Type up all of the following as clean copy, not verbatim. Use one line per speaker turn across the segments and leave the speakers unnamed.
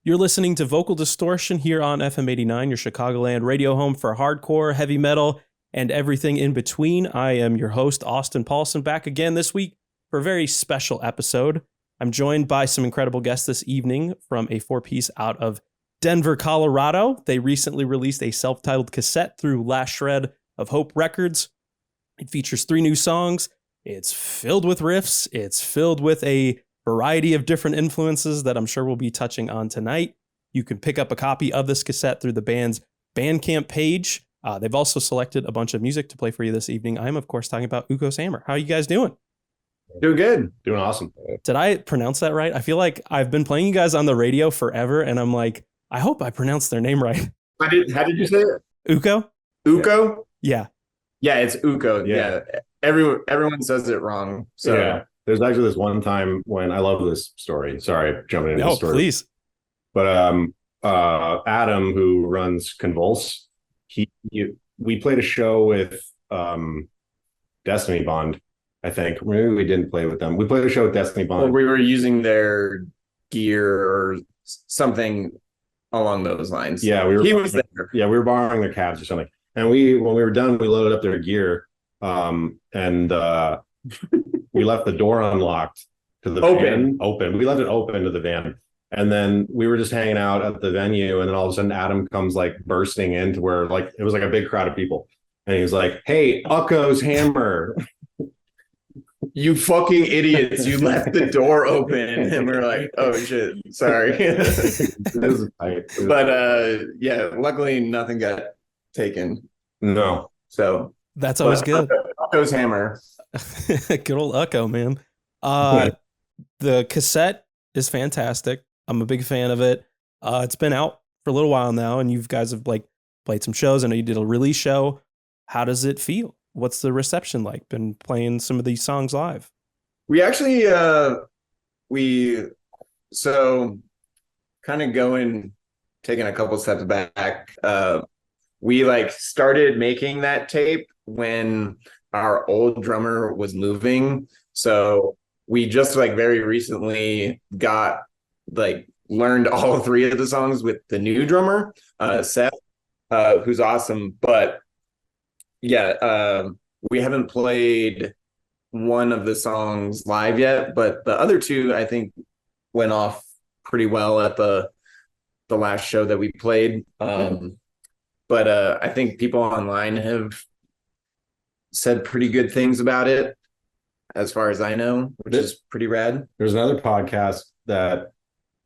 You're listening to Vocal Distortion here on FM 89, your Chicagoland radio home for hardcore, heavy metal, and everything in between. I am your host, Austin Paulson, back again this week for a very special episode. I'm joined by some incredible guests this evening from a four-piece out of Denver, Colorado. They recently released a self-titled cassette through Last Shred of Hope Records. It features 3 new songs. It's filled with riffs. It's filled with a variety of different influences that I'm sure we'll be touching on tonight. You can pick up a copy of this cassette through the band's Bandcamp page. They've also selected a bunch of music to play for you this evening. I'm, of course, talking about Ukko's Hammer. How are you guys doing?
Doing good. Doing awesome.
Did I pronounce that right? I feel like I've been playing you guys on the radio forever, and I'm like, I hope I pronounced their name right.
How did you say it?
Ukko?
Ukko?
Yeah.
Yeah, it's Ukko. Yeah. Everyone says it wrong. So
yeah. There's actually this one time when I love this story. Sorry, jumping into the story.
Please.
But Adam, who runs Convulse, we played a show with Destiny Bond, I think. Maybe we didn't play with them. We played a show with Destiny Bond.
Or we were using their gear or something along those lines.
Yeah,
he was there.
Yeah, we were borrowing their cabs or something. And when we were done, we loaded up their gear. We left the door unlocked to the van. Open. We left it open to the van. And then we were just hanging out at the venue. And then all of a sudden, Adam comes like bursting into where like it was like a big crowd of people. And he was like, "Hey, Ukko's Hammer."
You fucking idiots. You left the door open. And we're like, oh shit, sorry. But yeah, luckily nothing got taken.
No.
So
that's always good.
Ukko's Hammer.
Good old Ukko, man. The cassette is fantastic. I'm a big fan of it. It's been out for a little while now, and you guys have like played some shows. I know you did a release show. How does it feel? What's the reception like? Been playing some of these songs live?
We actually kind of taking a couple steps back. We like started making that tape when our old drummer was moving. So we just like very recently learned all 3 of the songs with the new drummer, Seth, who's awesome. But yeah, we haven't played one of the songs live yet, but the other 2, I think, went off pretty well at the last show that we played. But I think people online have said pretty good things about it, as far as I know, which is pretty rad.
There's another podcast that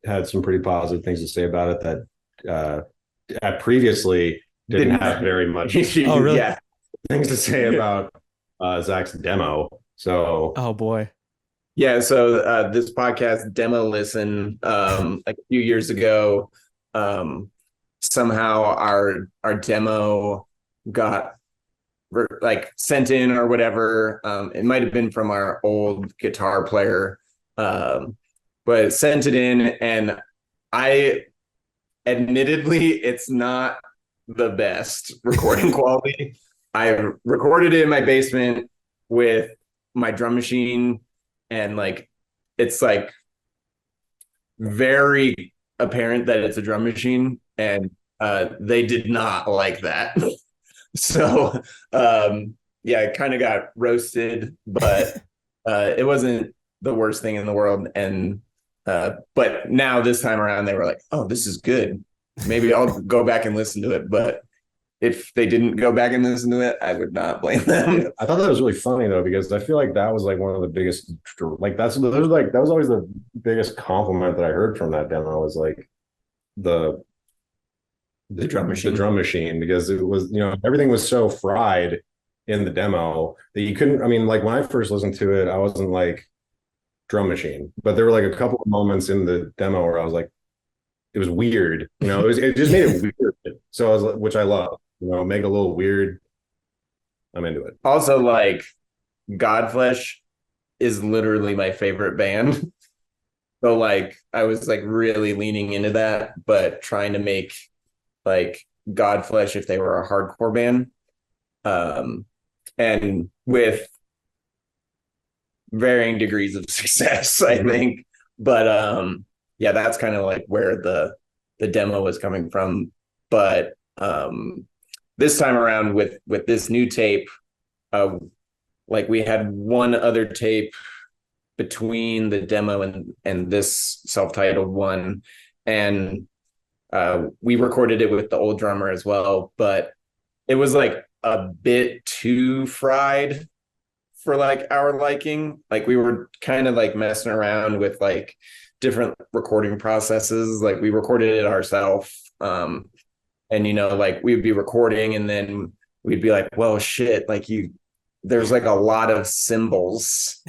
had some pretty positive things to say about it that I previously didn't have very much
oh, really?
Yeah.
things to say about Zach's demo. So
oh boy.
Yeah, so this podcast, Demo Listen, like a few years ago, somehow our demo got like sent in or whatever. It might have been from our old guitar player, but sent it in, and admittedly it's not the best recording quality. I recorded it in my basement with my drum machine, and like it's like very apparent that it's a drum machine, and they did not like that. So yeah, it kind of got roasted, but it wasn't the worst thing in the world. And but now this time around they were like, oh, this is good, maybe I'll go back and listen to it. But if they didn't go back and listen to it, I would not blame them.
I thought that was really funny though, because I feel like that was like one of the biggest, like that was always the biggest compliment that I heard from that demo, was like the drum machine, because it was, everything was so fried in the demo that you couldn't, I mean, like when I first listened to it, I wasn't like drum machine, but there were like a couple of moments in the demo where I was like, it was weird, it just made it weird. So I was like, which I love, make it a little weird. I'm into it.
Also, like Godflesh is literally my favorite band. So like I was like really leaning into that, but trying to make like Godflesh if they were a hardcore band. And with varying degrees of success, I think. But yeah, that's kind of like where the the demo was coming from. But this time around with this new tape, like we had one other tape between the demo and this self-titled one, and we recorded it with the old drummer as well, but it was like a bit too fried for like our liking. Like we were kind of like messing around with like different recording processes. Like we recorded it ourselves, and like we'd be recording and then we'd be like, well shit, like there's like a lot of cymbals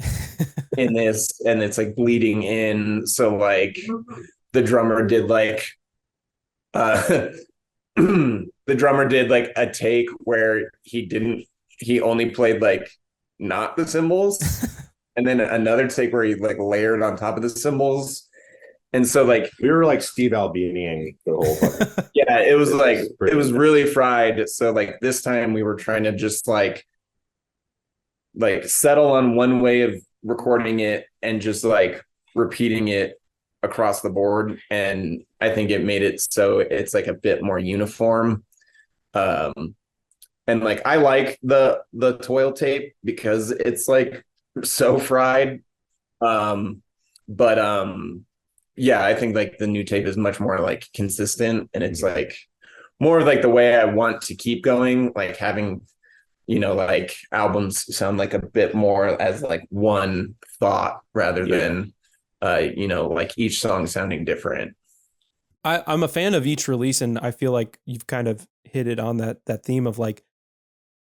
in this and it's like bleeding in, so like the drummer did like the drummer did like a take where he only played like not the cymbals, and then another take where he like layered on top of the cymbals. And so like
we were like Steve Albiniing the whole fucking
yeah, it was like it was really fried. So like this time we were trying to just like settle on one way of recording it and just like repeating it across the board, and I think it made it so it's like a bit more uniform. And like I like the toil tape because it's like so fried. But yeah, I think like the new tape is much more like consistent, and it's like more of like the way I want to keep going, like having like albums sound like a bit more as like one thought rather than like each song sounding different.
I'm a fan of each release, and I feel like you've kind of hit it on that theme of like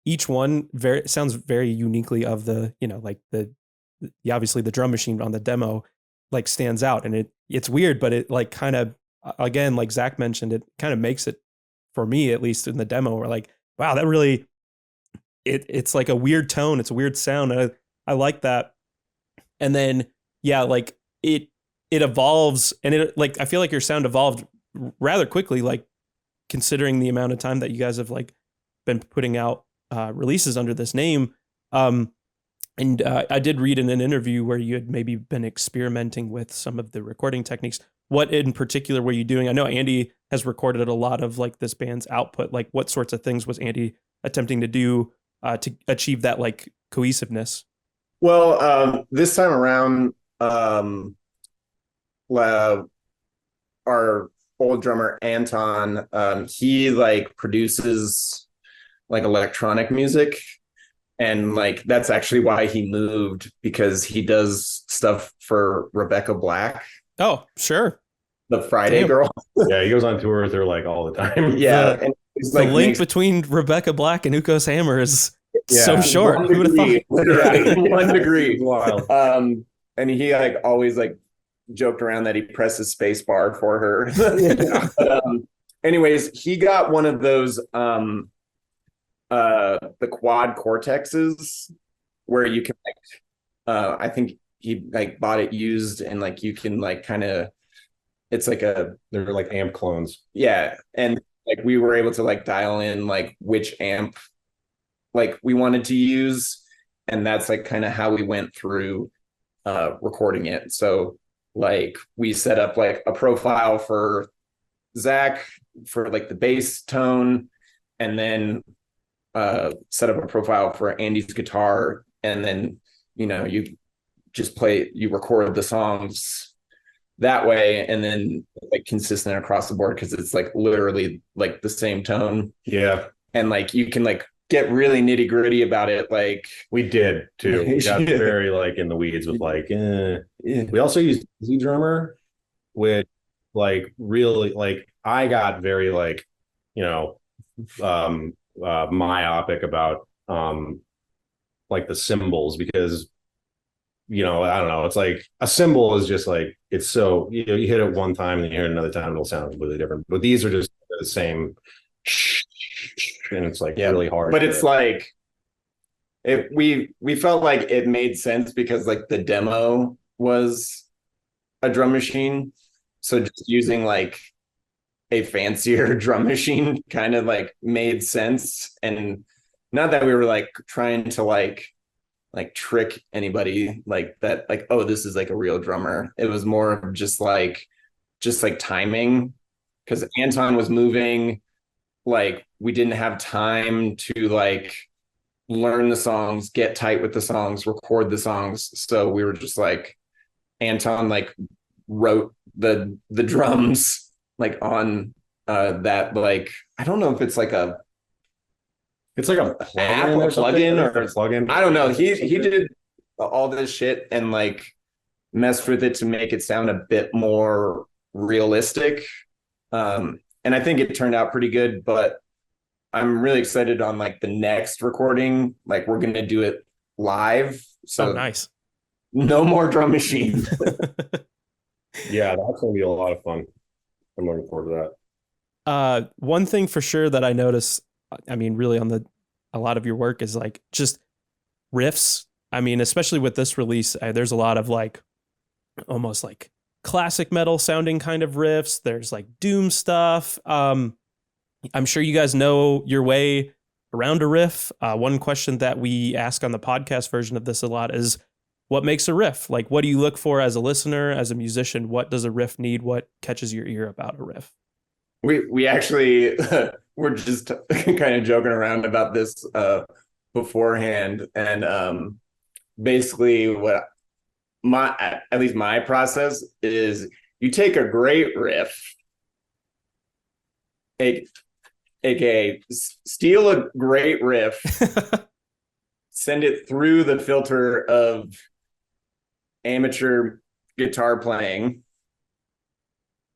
each one sounds very uniquely of the like the obviously the drum machine on the demo like stands out, and it's weird, but it like kind of, again, like Zach mentioned, it kind of makes it, for me at least in the demo, we're like, wow, that really it's like a weird tone, it's a weird sound, and I like that. And then yeah, like it evolves, and it like I feel like your sound evolved rather quickly, like considering the amount of time that you guys have like been putting out releases under this name. And I did read in an interview where you had maybe been experimenting with some of the recording techniques. What in particular were you doing? I know Andy has recorded a lot of like this band's output. Like what sorts of things was Andy attempting to do to achieve that like cohesiveness?
Well, this time around, our old drummer Anton, he like produces like electronic music, and like that's actually why he moved, because he does stuff for Rebecca Black.
Oh, sure.
The Friday Girl.
Yeah, he goes on tour with her like all the time.
Yeah,
and the like link between Rebecca Black and Ukko's hammer is so short. Who would have thought?
Literally 1 degree. Wild. And he like always like joked around that he presses space bar for her. But, anyways, he got one of those the quad cortexes where you can like I think he like bought it used, and like you can like kind of, it's like they're
like amp clones.
Yeah, and like we were able to like dial in like which amp like we wanted to use, and that's like kind of how we went through recording it. So like we set up like a profile for Zach for like the bass tone, and then set up a profile for Andy's guitar, and then you just you record the songs that way, and then like consistent across the board, because it's like literally like the same tone.
Yeah,
and like you can like get really nitty gritty about it. Like
we did too. We got very like in the weeds with like we also used Z Drummer, which like really like I got very like myopic about like the cymbals, because I don't know, it's like a cymbal is just like, it's so you hit it one time and then you hear it another time, it'll sound completely different, but these are just the same, and it's like really hard.
But it's like we felt like it made sense because like the demo was a drum machine, so just using like a fancier drum machine kind of like made sense. And not that we were like trying to like trick anybody like that, like, oh, this is like a real drummer. It was more of just like timing, because Anton was moving. Like we didn't have time to like learn the songs, get tight with the songs, record the songs. So we were just like, Anton like wrote the drums like on that, like I don't know if it's like a app or plugin or
plugin.
I don't know. He did all this shit and like messed with it to make it sound a bit more realistic. And I think it turned out pretty good, but I'm really excited on like the next recording. Like we're gonna do it live. So
nice.
No more drum machine.
Yeah, that's gonna be a lot of fun. I'm looking forward to that.
One thing for sure that I notice, I mean, really on a lot of your work is like just riffs. I mean, especially with this release, there's a lot of like almost like classic metal sounding kind of riffs. There's like doom stuff. I'm sure you guys know your way around a riff. One question that we ask on the podcast version of this a lot is, what makes a riff? Like, what do you look for as a listener, as a musician? What does a riff need? What catches your ear about a riff?
We actually we're just kind of joking around about this beforehand, and basically what at least my process is, you take a great riff, aka steal a great riff, send it through the filter of amateur guitar playing,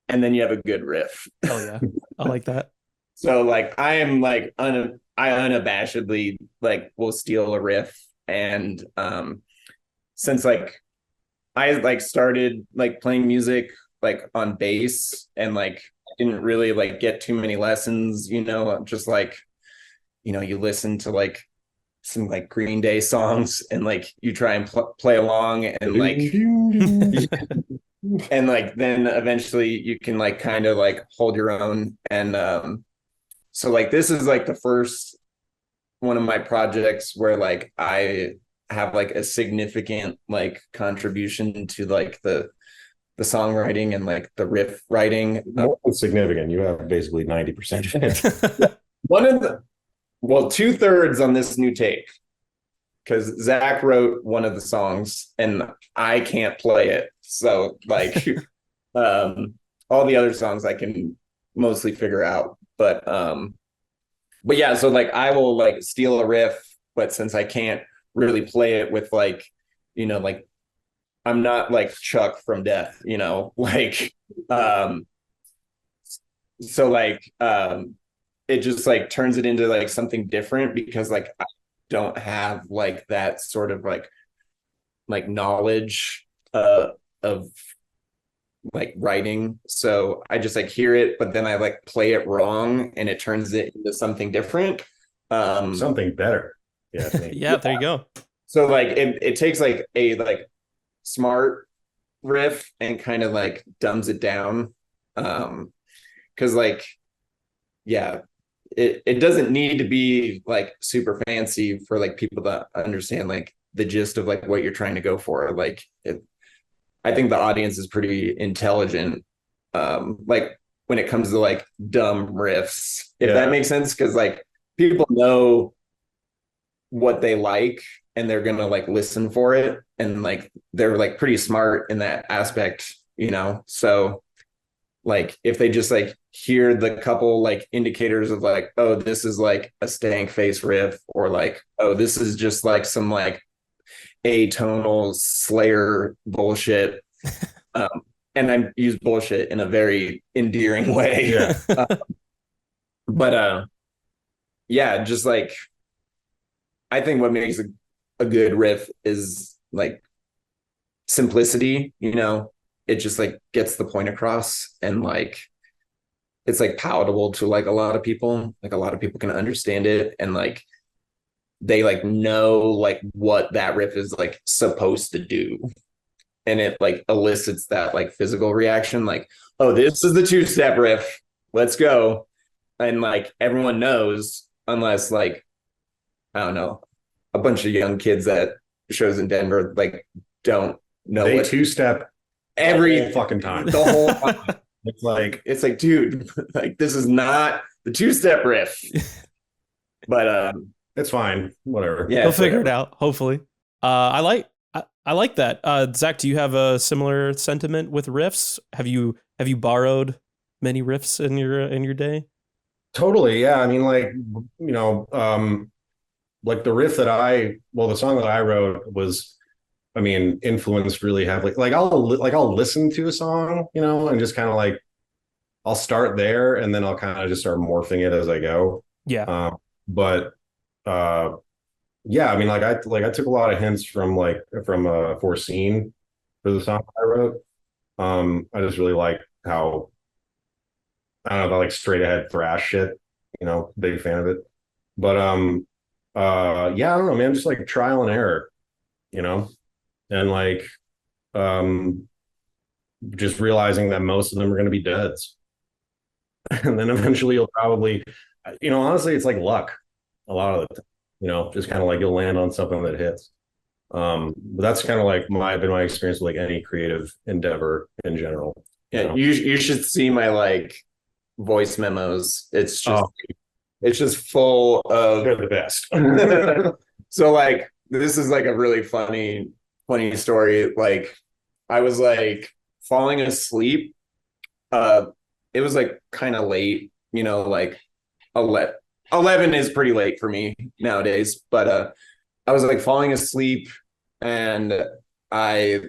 and then you have a good riff.
Oh yeah, I like that.
So like I am like I unabashedly like will steal a riff, and since like I like started like playing music like on bass, and like didn't really like get too many lessons, just like you listen to like some like Green Day songs and like you try and play along, and like and like then eventually you can like kind of like hold your own. And so like this is like the first one of my projects where like I have like a significant like contribution to like the songwriting and like the riff writing.
More than significant. You have basically 90% of it.
One of the 2/3 on this new tape, because Zach wrote one of the songs and I can't play it. So like all the other songs I can mostly figure out. But yeah, so like I will like steal a riff, but since I can't really play it with like, like I'm not like Chuck from Death, like so like it just like turns it into like something different, because like I don't have like that sort of like knowledge of like writing. So I just like hear it, but then I like play it wrong and it turns it into something different.
Something better. Yeah.
Yeah, there you go.
So like it takes like a like smart riff and kind of like dumbs it down. Because like, yeah, it doesn't need to be like super fancy for like people to understand like the gist of like what you're trying to go for. Like I think the audience is pretty intelligent, like when it comes to like dumb riffs, if that makes sense, because like people know what they like and they're gonna like listen for it, and like they're like pretty smart in that aspect, so like if they just like hear the couple like indicators of like, oh, this is like a stank face riff, or like, oh, this is just like some like atonal Slayer bullshit, and I use bullshit in a very endearing way. But yeah, just like I think what makes a good riff is like simplicity. It just like gets the point across, and like it's like palatable to like a lot of people. Like a lot of people can understand it, and like they like know like what that riff is like supposed to do, and it like elicits that like physical reaction, like, oh, this is the 2-step riff, let's go. And like everyone knows, unless like I don't know, a bunch of young kids at shows in Denver like don't know
they
what
2-step
every
fucking time.
the whole time.
It's
like, dude, like this is not the two-step riff. But
it's fine. Whatever.
yeah,
He'll figure it out, hopefully. I like that. Zach, do you have a similar sentiment with riffs? Have you borrowed many riffs in your day?
Totally. Yeah. I mean, like, like the song that I wrote was, I mean, influenced really heavily. Like I'll listen to a song, and just kind of like I'll start there and then I'll kind of just start morphing it as I go.
Yeah.
But yeah, I mean, like I took a lot of hints from Foreseen for the song I wrote. I just really like how, I don't know, like straight ahead thrash shit, big fan of it. But yeah, I don't know, man, just like trial and error, and like um just realizing that most of them are going to be duds. And then eventually you'll probably, honestly, it's like luck a lot of the time, just kind of like you'll land on something that hits. But that's kind of like my experience with like any creative endeavor in general.
Yeah, you should see my like voice memos. It's just full of,
They're the best.
so like this is like a really funny story. Like I was like falling asleep. It was like kind of late, like 11 is pretty late for me nowadays, but I was like falling asleep and I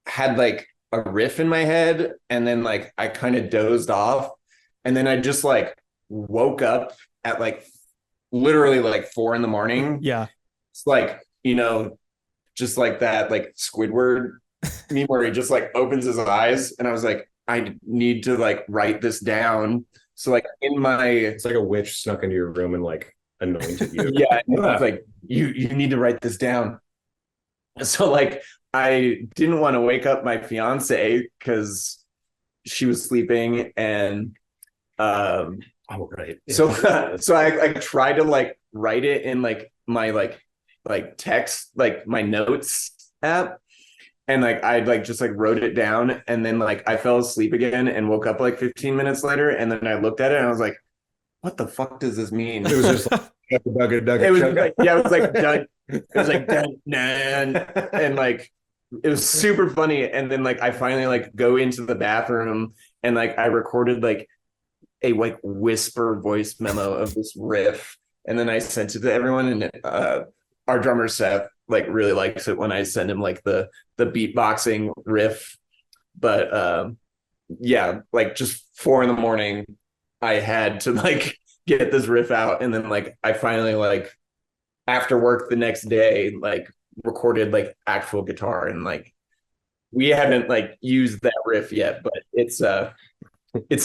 had like a riff in my head and then like I kind of dozed off and then I just like woke up at like literally like 4 a.m.
Yeah.
It's like, just like that like Squidward meme where he just like opens his eyes and I was like, I need to like write this down. So like
it's like a witch snuck into your room and like anointed you.
Yeah, it's like you need to write this down. So like I didn't want to wake up my fiance because she was sleeping and
oh right.
So I tried to like write it in like my like text, like my notes app. And like I like just like wrote it down and then like I fell asleep again and woke up like 15 minutes later and then I looked at it and I was like, what the fuck does this mean?
It was just like
it was like, yeah, it was like dun, it was like dun, nan, and like it was super funny. And then like I finally like go into the bathroom and like I recorded like a like whisper voice memo of this riff and then I sent it to everyone and our drummer Seth like really likes it when I send him like the beatboxing riff. But yeah, like just 4 a.m. I had to like get this riff out and then like I finally like after work the next day like recorded like actual guitar and like we haven't like used that riff yet, but it's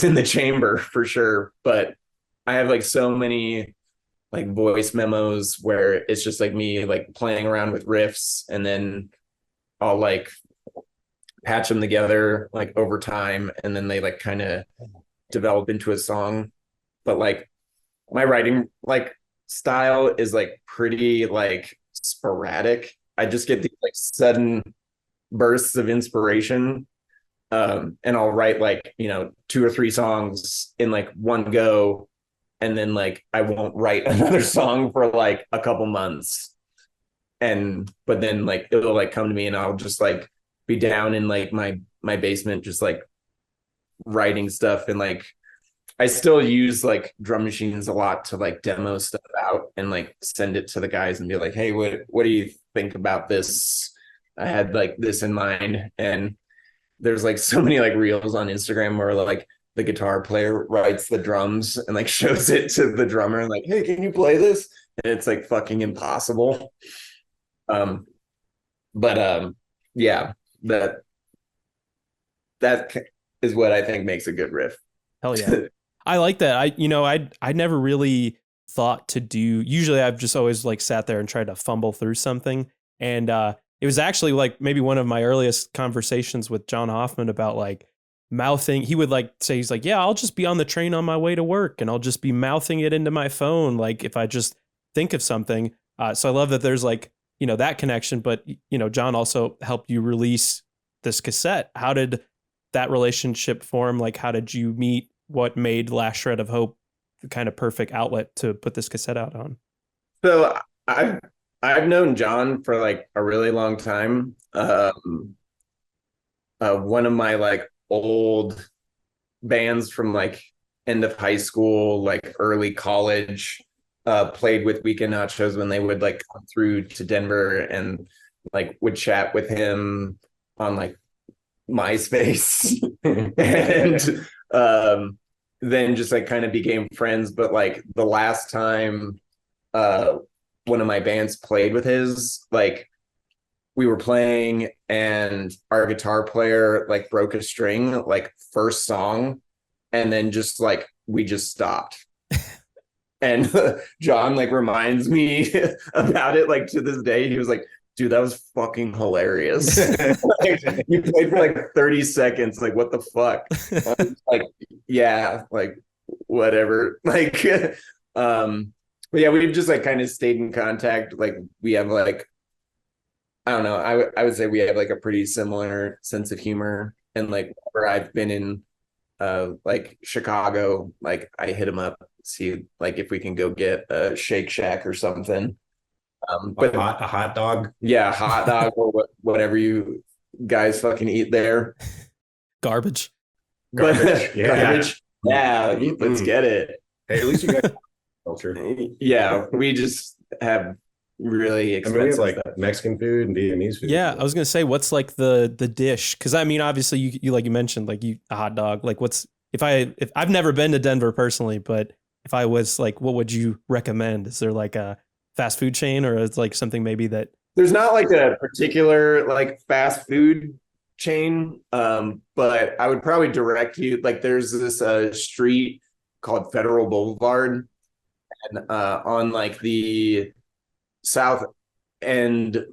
in the chamber for sure. But I have like so many like voice memos where it's just like me like playing around with riffs and then I'll like patch them together like over time and then they like kind of develop into a song. But like my writing like style is like pretty like sporadic. I just get these like sudden bursts of inspiration and I'll write like 2 or 3 songs in like one go and then like I won't write another song for like a couple months but then like it'll like come to me and I'll just like be down in like my basement just like writing stuff and like I still use like drum machines a lot to like demo stuff out and like send it to the guys and be like, hey, what do you think about this? I had like this in mind. And there's like so many like reels on Instagram where like the guitar player writes the drums and like shows it to the drummer and like, hey, can you play this? And it's like fucking impossible. Yeah, that is what I think makes a good riff.
Hell yeah. I like that. I never really thought to do, usually I've just always like sat there and tried to fumble through something. And it was actually like maybe one of my earliest conversations with John Hoffman about like mouthing. He would like say, he's like, yeah, I'll just be on the train on my way to work and I'll just be mouthing it into my phone. Like if I just think of something. So I love that there's like, that connection, but John also helped you release this cassette. How did that relationship form? Like, how did you meet? What made Last Shred of Hope the kind of perfect outlet to put this cassette out on?
So I've known John for like a really long time. One of my like old bands from like end of high school, like early college, played with Weekend Nachos when they would like come through to Denver, and like would chat with him on like MySpace. And then just like kind of became friends. But like the last time one of my bands played with his, like we were playing and our guitar player like broke a string like first song, and then just like we just stopped. And John like reminds me about it like to this day. He was like, dude, that was fucking hilarious. Like, you played for like 30 seconds. Like, what the fuck? Like, yeah, like whatever. Like, but yeah, we've just like kind of stayed in contact. Like we have like, I don't know. I would say we have like a pretty similar sense of humor. And like where I've been in like Chicago, like I hit him up, see like if we can go get a Shake Shack or something. But
a hot dog.
Yeah, hot dog or whatever you guys fucking eat there.
Garbage.
Garbage. Yeah, let's get it.
Hey, at least you got culture.
Yeah, we just have really expensive
we have like
stuff.
Mexican food and Vietnamese food.
Yeah, I was gonna say, what's like the dish? Because I mean, obviously, you like you mentioned, like a hot dog. Like, what's if I've never been to Denver personally, but if I was like, what would you recommend? Is there like a fast food chain, or it's like something maybe that
there's not like a particular like fast food chain, but I would probably direct you. Like, there's this street called Federal Boulevard, and on like the south end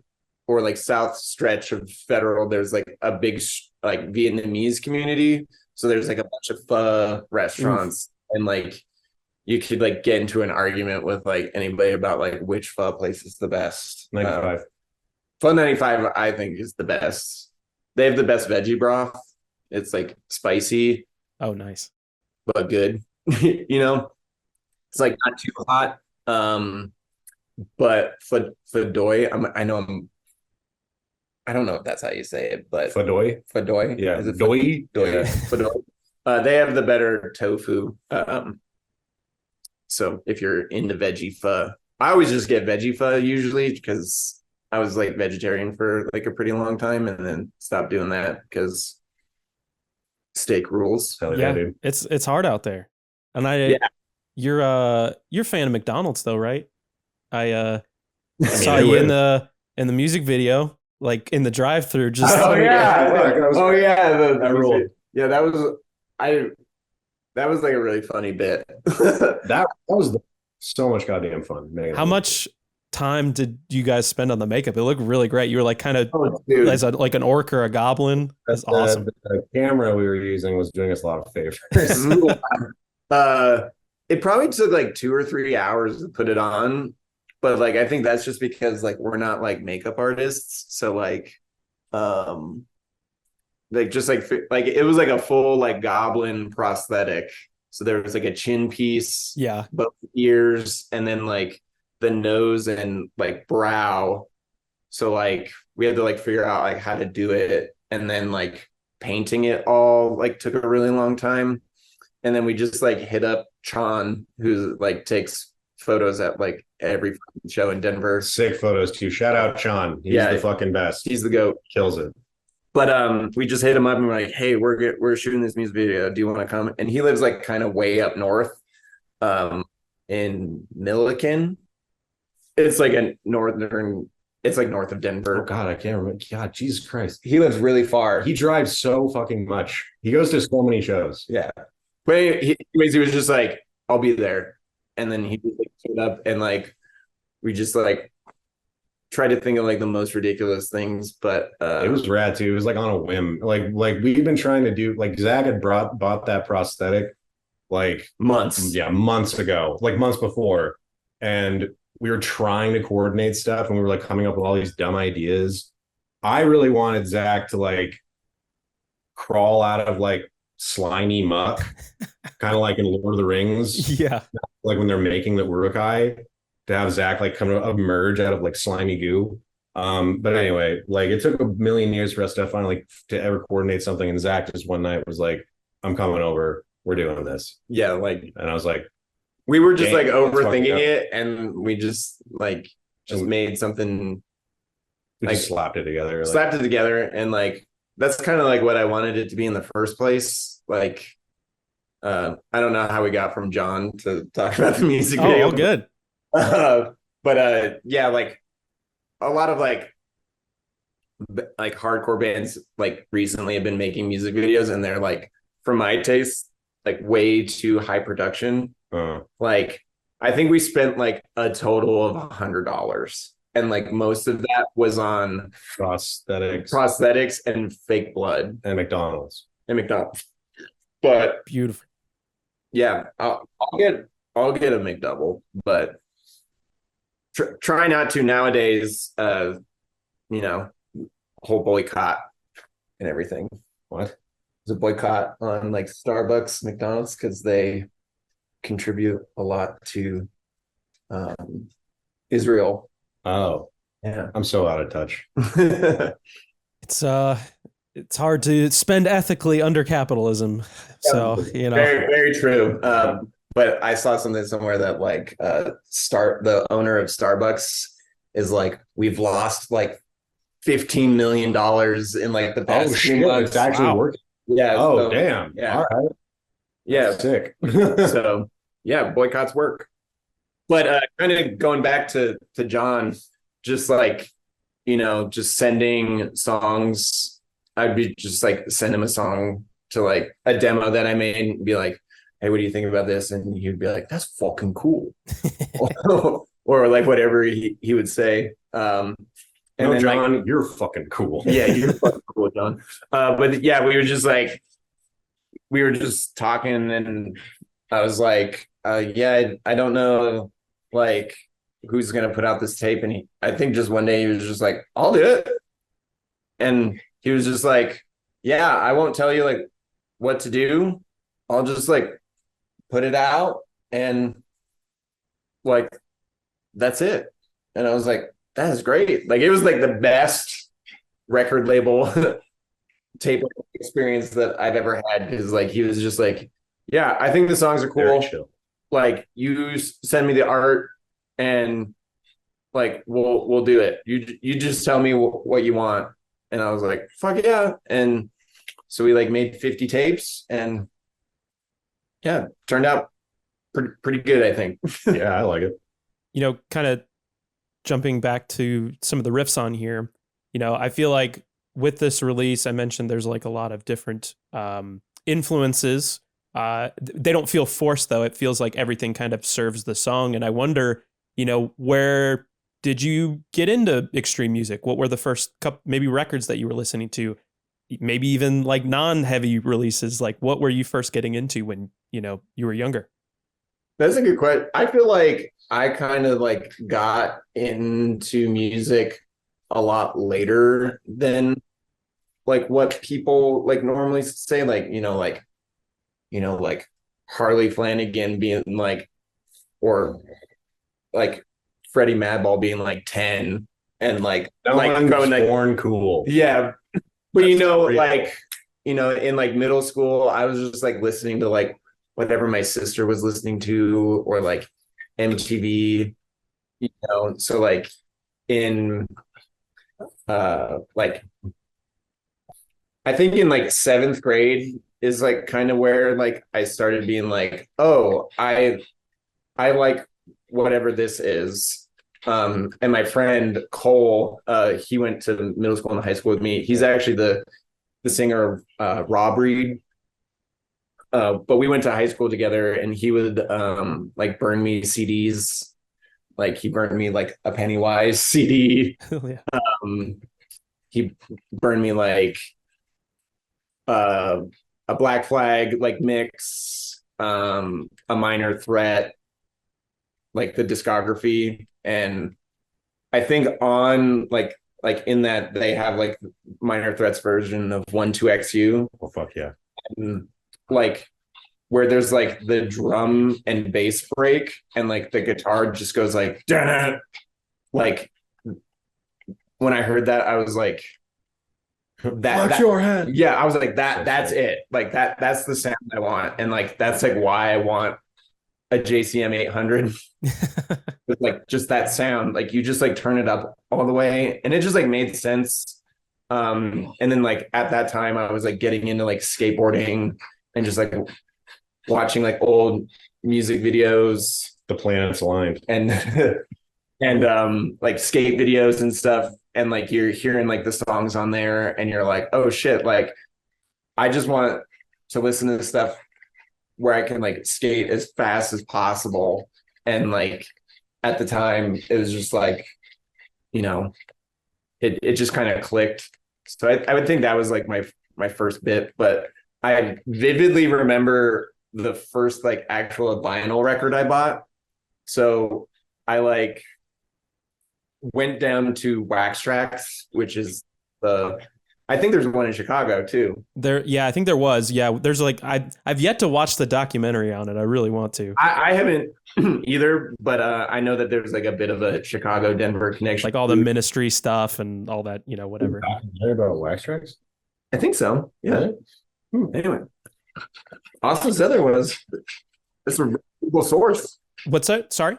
or like south stretch of Federal, there's like a big like Vietnamese community. So there's like a bunch of pho restaurants, and like you could like get into an argument with like anybody about like which pho place is the best.
95.
Pho 95, I think, is the best. They have the best veggie broth. It's like spicy.
Oh, nice.
But good. You know, it's like not too hot. But Fadoy, I don't know if that's how you say it, but Fadoy.
Yeah.
Is it
Doi?
Yeah. Fadoy. They have the better tofu. So if you're into veggie pho, I always just get veggie pho usually because I was like vegetarian for like a pretty long time and then stopped doing that because steak rules.
Yeah, dude. It's hard out there. And you're a fan of McDonald's though, right? I saw you in the music video, like in the drive-through. Just
that rule. Yeah, that was like a really funny bit.
that was so much goddamn fun.
How much time did you guys spend on the makeup? It looked really great. You were like kind of as like an orc or a goblin. That's awesome.
The camera we were using was doing us a lot of favors.
It probably took like 2 or 3 hours to put it on, but like I think that's just because like we're not like makeup artists, so like just like it was like a full like goblin prosthetic. So there was like a chin piece, both ears, and then like the nose and like brow. So like we had to like figure out like how to do it, and then like painting it all like took a really long time. And then we just like hit up Chan, who like takes photos at like every show in Denver.
Sick photos too. Shout out Chan. He's the fucking best.
He's the GOAT.
Kills it.
But we just hit him up and we're like, hey, we're shooting this music video. Do you want to come? And he lives like kind of way up north, in Milliken. It's like it's like north of Denver.
Oh God, I can't remember. God, Jesus Christ.
He lives really far.
He drives so fucking much. He goes to so many shows.
Yeah. But he was just like, I'll be there. And then he just like showed up and like we just like tried to think of like the most ridiculous things, but
it was rad too. It was like on a whim. Like we've been trying to do, like Zach had bought that prosthetic like months ago, like months before, and we were trying to coordinate stuff and we were like coming up with all these dumb ideas. I really wanted Zach to like crawl out of like slimy muck, kind of like in Lord of the Rings,
Yeah.
like when they're making the Uruk-hai, to have Zach like come to emerge out of like slimy goo. But anyway, like it took a million years for us to finally to ever coordinate something, and Zach just one night was like, "I'm coming over. We're doing this."
Yeah, like
And I was like,
we were just like
"Dang, that's fucking
overthinking
up."
it, and we just
And
made something,
we
like
just slapped it together. Like,
slapped it together, and like that's kind of like what I wanted it to be in the first place. Like, I don't know how we got from John to talk about the music
Oh,
video.
all good.
But yeah, like a lot of like hardcore bands like recently have been making music videos, and they're like, for my taste, like way too high production. Like I think we spent like a total of $100, and like most of that was on prosthetics and fake blood
and McDonald's.
But
Beautiful.
yeah, I'll get a McDouble, but try not to nowadays. You know, whole boycott and everything.
What?
There's a boycott on like Starbucks, McDonald's, because they contribute a lot to Israel.
Oh,
yeah.
I'm so out of touch.
It's hard to spend ethically under capitalism. So, you know,
very, very true. But I saw something somewhere that like the owner of Starbucks is like, we've lost like $15 million in like the past few months.
It's actually working.
Yeah.
Oh,
so,
damn.
Yeah.
All right.
Yeah.
That's sick.
So yeah, boycotts work. But kind of going back to John, just like, you know, just sending songs. I'd be just like send him a song to like a demo that I made and be like, hey, what do you think about this? And he'd be like, that's fucking cool. Or like whatever he would say. And
no,
then,
John,
like,
you're fucking cool.
Yeah, you're fucking cool, John. But yeah, we were just talking, and I was like, yeah, I don't know, like, who's gonna put out this tape. And I think just one day he was just like, I'll do it. And he was just like, yeah, I won't tell you like what to do. I'll just like put it out, and like that's it. And I was like, that is great. Like it was like the best record label tape experience that I've ever had, because like he was just like, yeah, I think the songs are cool. Like you send me the art, and like we'll do it. You just tell me what you want. And I was like, fuck yeah. And so we like made 50 tapes, and yeah, turned out pretty good, I think.
Yeah, I like it.
You know, kind of jumping back to some of the riffs on here, you know, I feel like with this release, I mentioned there's like a lot of different influences. They don't feel forced though. It feels like everything kind of serves the song. And I wonder, you know, where did you get into extreme music? What were the first couple, maybe records that you were listening to? Maybe even like non-heavy releases. Like what were you first getting into when, you know, you were younger?
That's a good question. I feel like I kind of like got into music a lot later than like what people like normally say, like, like Harley Flanagan being like, or like Freddie Madball being like 10 and like
going like born cool.
Yeah. But like, in like middle school, I was just like listening to like whatever my sister was listening to, or like MTV, so like in like I think in like 7th grade is like kind of where like I started being like, oh, I like whatever this is. And my friend Cole, he went to middle school and high school with me. He's actually the singer of Rob Reed. But we went to high school together, and he would like burn me CDs. Like he burned me like a Pennywise CD.
Yeah.
He burned me like a Black Flag like mix, a Minor Threat, like the discography. And I think on like like in that they have like Minor Threat's version of 1-2XU.
Oh fuck yeah.
And like where there's like the drum and bass break and like the guitar just goes like "Dun-dun." Like when I heard that I was like that
your head.
yeah, I was like that's it. Like that's the sound I want. And like that's like why I want a JCM 800 with like just that sound. Like you just like turn it up all the way and it just like made sense. And then like at that time I was like getting into like skateboarding and just like watching like old music videos,
The planets aligned.
and like skate videos and stuff, and like you're hearing like the songs on there and you're like, oh shit, like I just want to listen to stuff where I can like skate as fast as possible. And like at the time it was just like, you know, it just kind of clicked. So I would think that was like my first bit. But I vividly remember the first like actual vinyl record I bought. So I like went down to Wax Tracks, which is I think there's one in Chicago too.
Yeah, I think there was. Yeah, there's like I've yet to watch the documentary on it. I really want to.
I haven't either, but I know that there's like a bit of a Chicago Denver connection,
Like all the Ministry stuff and all that, whatever.
Heard about Wax Tracks?
I think so. Yeah. Anyway, Austin said it's a reputable source.
What's that? Sorry.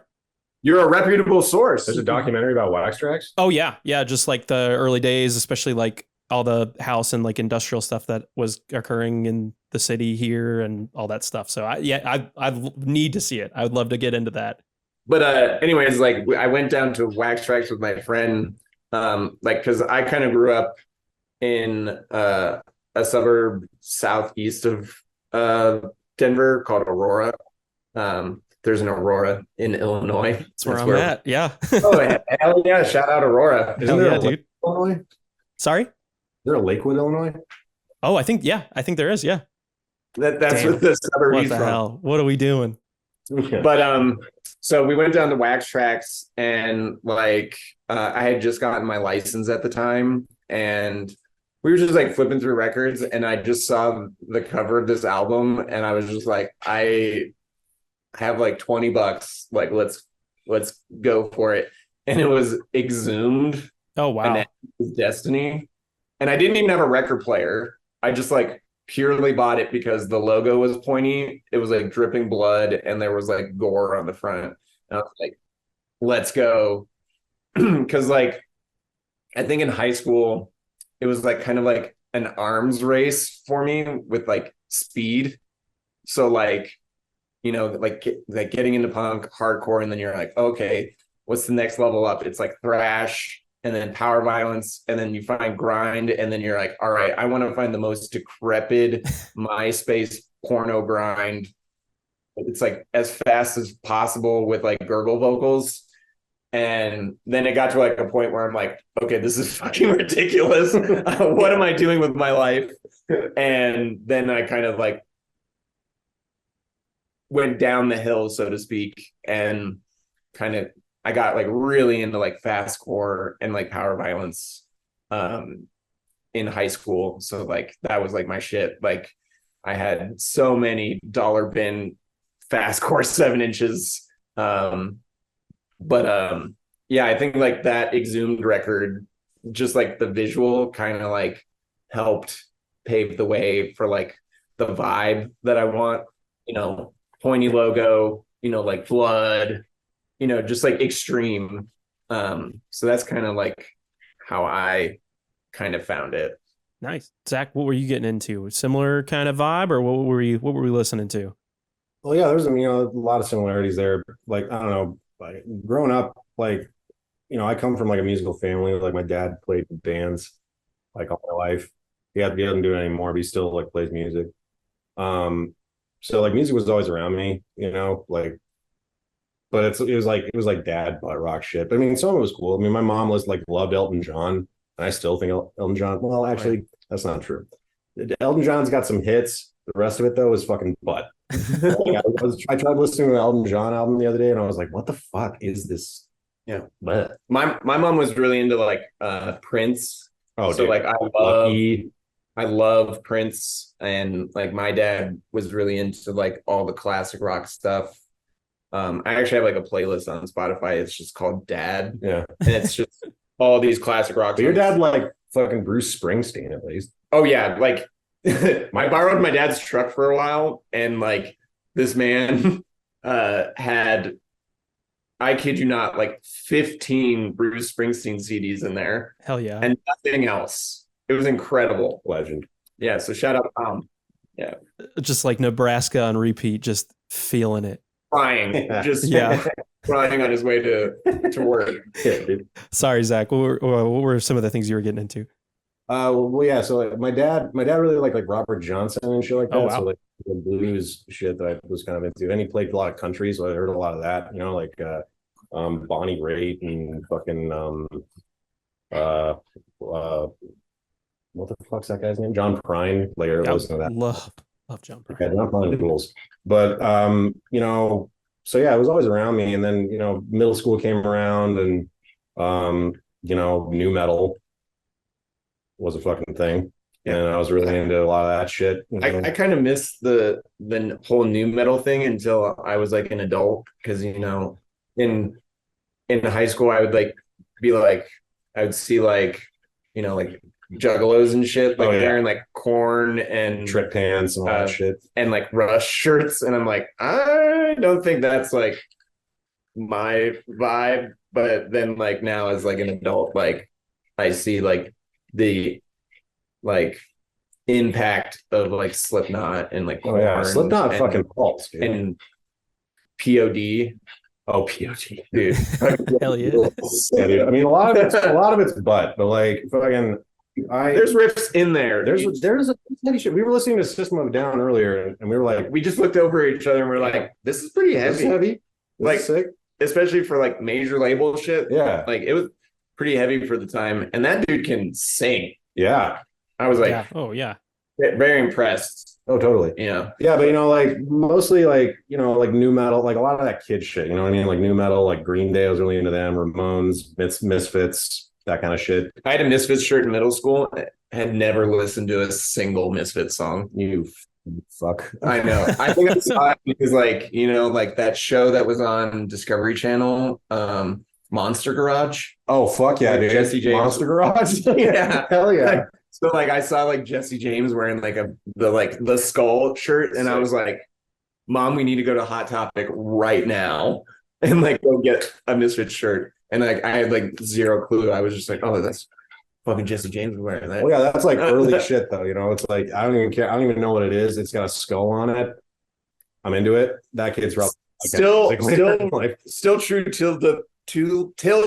You're a reputable source.
There's a documentary about Wax Tracks?
Oh yeah, just like the early days, especially like all the house and like industrial stuff that was occurring in the city here and all that stuff. So I need to see it. I would love to get into that.
But anyways, like I went down to Wax Tracks with my friend, like because I kind of grew up in a suburb southeast of Denver called Aurora. There's an Aurora in Illinois.
That's where I'm at. Yeah.
Oh, hell yeah. Shout out Aurora.
Hell yeah, dude.
Illinois?
Sorry?
Is there a Lakewood, Illinois?
Oh, I think there is. Yeah.
That's
Damn.
what the suburb
What
is
the
from.
hell? What are we doing?
But so we went down to Wax Tracks and like I had just gotten my license at the time and we were just like flipping through records and I just saw the cover of this album and I was just like, I have like $20, like let's go for it. And it was Exhumed.
Oh wow.
And it was Destiny. And I didn't even have a record player. I just like purely bought it because the logo was pointy. It was like dripping blood and there was like gore on the front. And I was like, let's go. Because like I think in high school it was like kind of like an arms race for me with like speed. So like, like getting into punk hardcore and then you're like, okay, what's the next level up? It's like thrash and then power violence and then you find grind and then you're like, all right, I want to find the most decrepit MySpace porno grind. It's like as fast as possible with like gurgle vocals. And then it got to like a point where I'm like, okay, this is fucking ridiculous. What am I doing with my life? And then I kind of like went down the hill, so to speak, and kind of I got like really into like fastcore and like power violence in high school. So like that was like my shit. Like I had so many dollar bin fastcore 7 inches. But yeah, I think like that Exhumed record, just like the visual kind of like helped pave the way for like the vibe that I want, pointy logo, like blood, just like extreme. So that's kind of like how I kind of found it.
Nice. Zach, what were you getting into? Similar kind of vibe or what were we listening to?
Well, yeah, there's a lot of similarities there. Like, I don't know, like growing up, like, I come from like a musical family. Like my dad played in bands like all my life. He doesn't do it anymore, but he still like plays music. So like music was always around me, like, but it was like dad butt rock shit. But I mean, some of it was cool. I mean, my mom loved Elton John, and I still think Elton John. Well, actually, that's not true. Elton John's got some hits. The rest of it though is fucking butt. I tried listening to the Elton John album the other day, and I was like, "What the fuck is this
Yeah.
But
My mom was really into like Prince. So
dude,
like
Lucky.
I love Prince, and like my dad was really into like all the classic rock stuff. I actually have like a playlist on Spotify. It's just called Dad,
Yeah.
and it's just all these classic rock
But your
songs.
dad like fucking Bruce Springsteen at least.
Oh yeah, like I borrowed my dad's truck for a while, and like this man had, I kid you not, like 15 Bruce Springsteen CDs in there
Hell yeah.
and nothing else. It was incredible.
Legend.
Yeah, so shout out Tom. Yeah.
Just like Nebraska on repeat, just feeling it.
Crying. Just
Yeah.
crying on his way to work.
Yeah, dude.
Sorry, Zach. What were some of the things you were getting into?
Well, yeah. So like, my dad really liked like Robert Johnson and shit like that.
Oh, wow.
So like the blues shit that I was kind of into, and he played a lot of country, so I heard a lot of that. You know, like Bonnie Raitt and fucking uh, what the fuck's that guy's name? John Prine. Like I
Yeah,
listened to that.
love John Prine.
Yeah, John Prine rules. But you know, so yeah, it was always around me. And then, you know, middle school came around, and you know, new metal was a fucking thing.
Yeah.
And I was really into a lot of that shit. You know?
I kind of missed the whole new metal thing until I was like an adult, because you know, in high school I would like be like, I would see like, you know, like juggalos and shit, like wearing like Corn and
Trip pants and all that shit,
and like Rush shirts, and I'm like, I don't think that's like my vibe. But then like now as like an adult, like I see like the like impact of like Slipknot and like Korn
Slipknot
and,
fucking balls, dude.
And POD.
Oh, POD,
dude.
Hell yeah.
Yeah, dude. I mean, a lot of it's but like fucking.
There's riffs in there.
There's a heavy shit. We were listening to System of a Down earlier, and we were like,
we just looked over at each other and we're like, this is pretty heavy.
This is heavy. This
like
is sick.
Especially for like major label shit.
Yeah.
Like it was pretty heavy for the time. And that dude can sing.
Yeah.
I was like,
yeah. Oh yeah.
Very impressed.
Oh, totally.
Yeah.
Yeah, but you know, like mostly like, you know, like new metal, like a lot of that kid shit, you know what I mean? Like new metal, like Green Day, I was really into them, Ramones, Misfits, that kind of shit.
I had a Misfits shirt in middle school. I had never listened to a single Misfits song.
You fuck.
I know. I think I saw it because like, you know, like that show that was on Discovery Channel, Monster Garage.
Oh, fuck yeah, dude.
Jesse James.
Monster Garage?
Yeah.
Hell yeah.
So like I saw like Jesse James wearing like the skull shirt, and I was like, Mom, we need to go to Hot Topic right now and like go get a Misfits shirt. And like I had like zero clue. I was just like, oh, that's fucking Jesse James wearing that.
Oh yeah, that's like early shit though, you know. It's like I don't even care. I don't even know what it is. It's got a skull on it. I'm into it. That kid's probably
still true till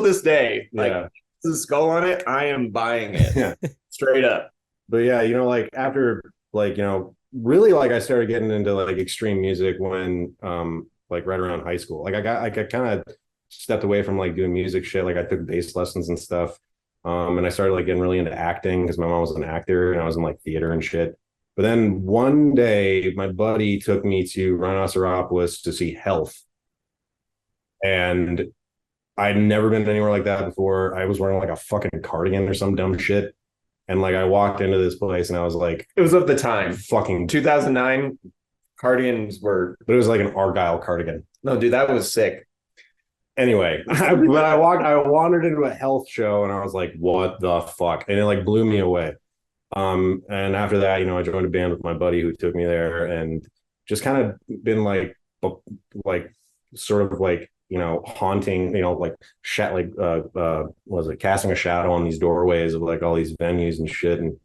this day. Like
yeah.
the skull on it, I am buying it.
Yeah.
Straight up.
But yeah, you know, like after like, you know, really like I started getting into like extreme music when like right around high school. Like I kind of stepped away from like doing music shit. Like I took bass lessons and stuff. And I started like getting really into acting because my mom was an actor and I was in like theater and shit. But then one day my buddy took me to Rhinoceropolis to see Health. And I'd never been anywhere like that before. I was wearing like a fucking cardigan or some dumb shit. And like I walked into this place and I was like,
it was of the time.
Fucking
2009 cardigans were.
But it was like an Argyle cardigan.
No, dude, that was sick.
Anyway, I wandered into a Health show and I was like, what the fuck? And it like blew me away. And after that, you know, I joined a band with my buddy who took me there and just kind of been like sort of like, you know, haunting, you know, like was it casting a shadow on these doorways of like all these venues and shit. And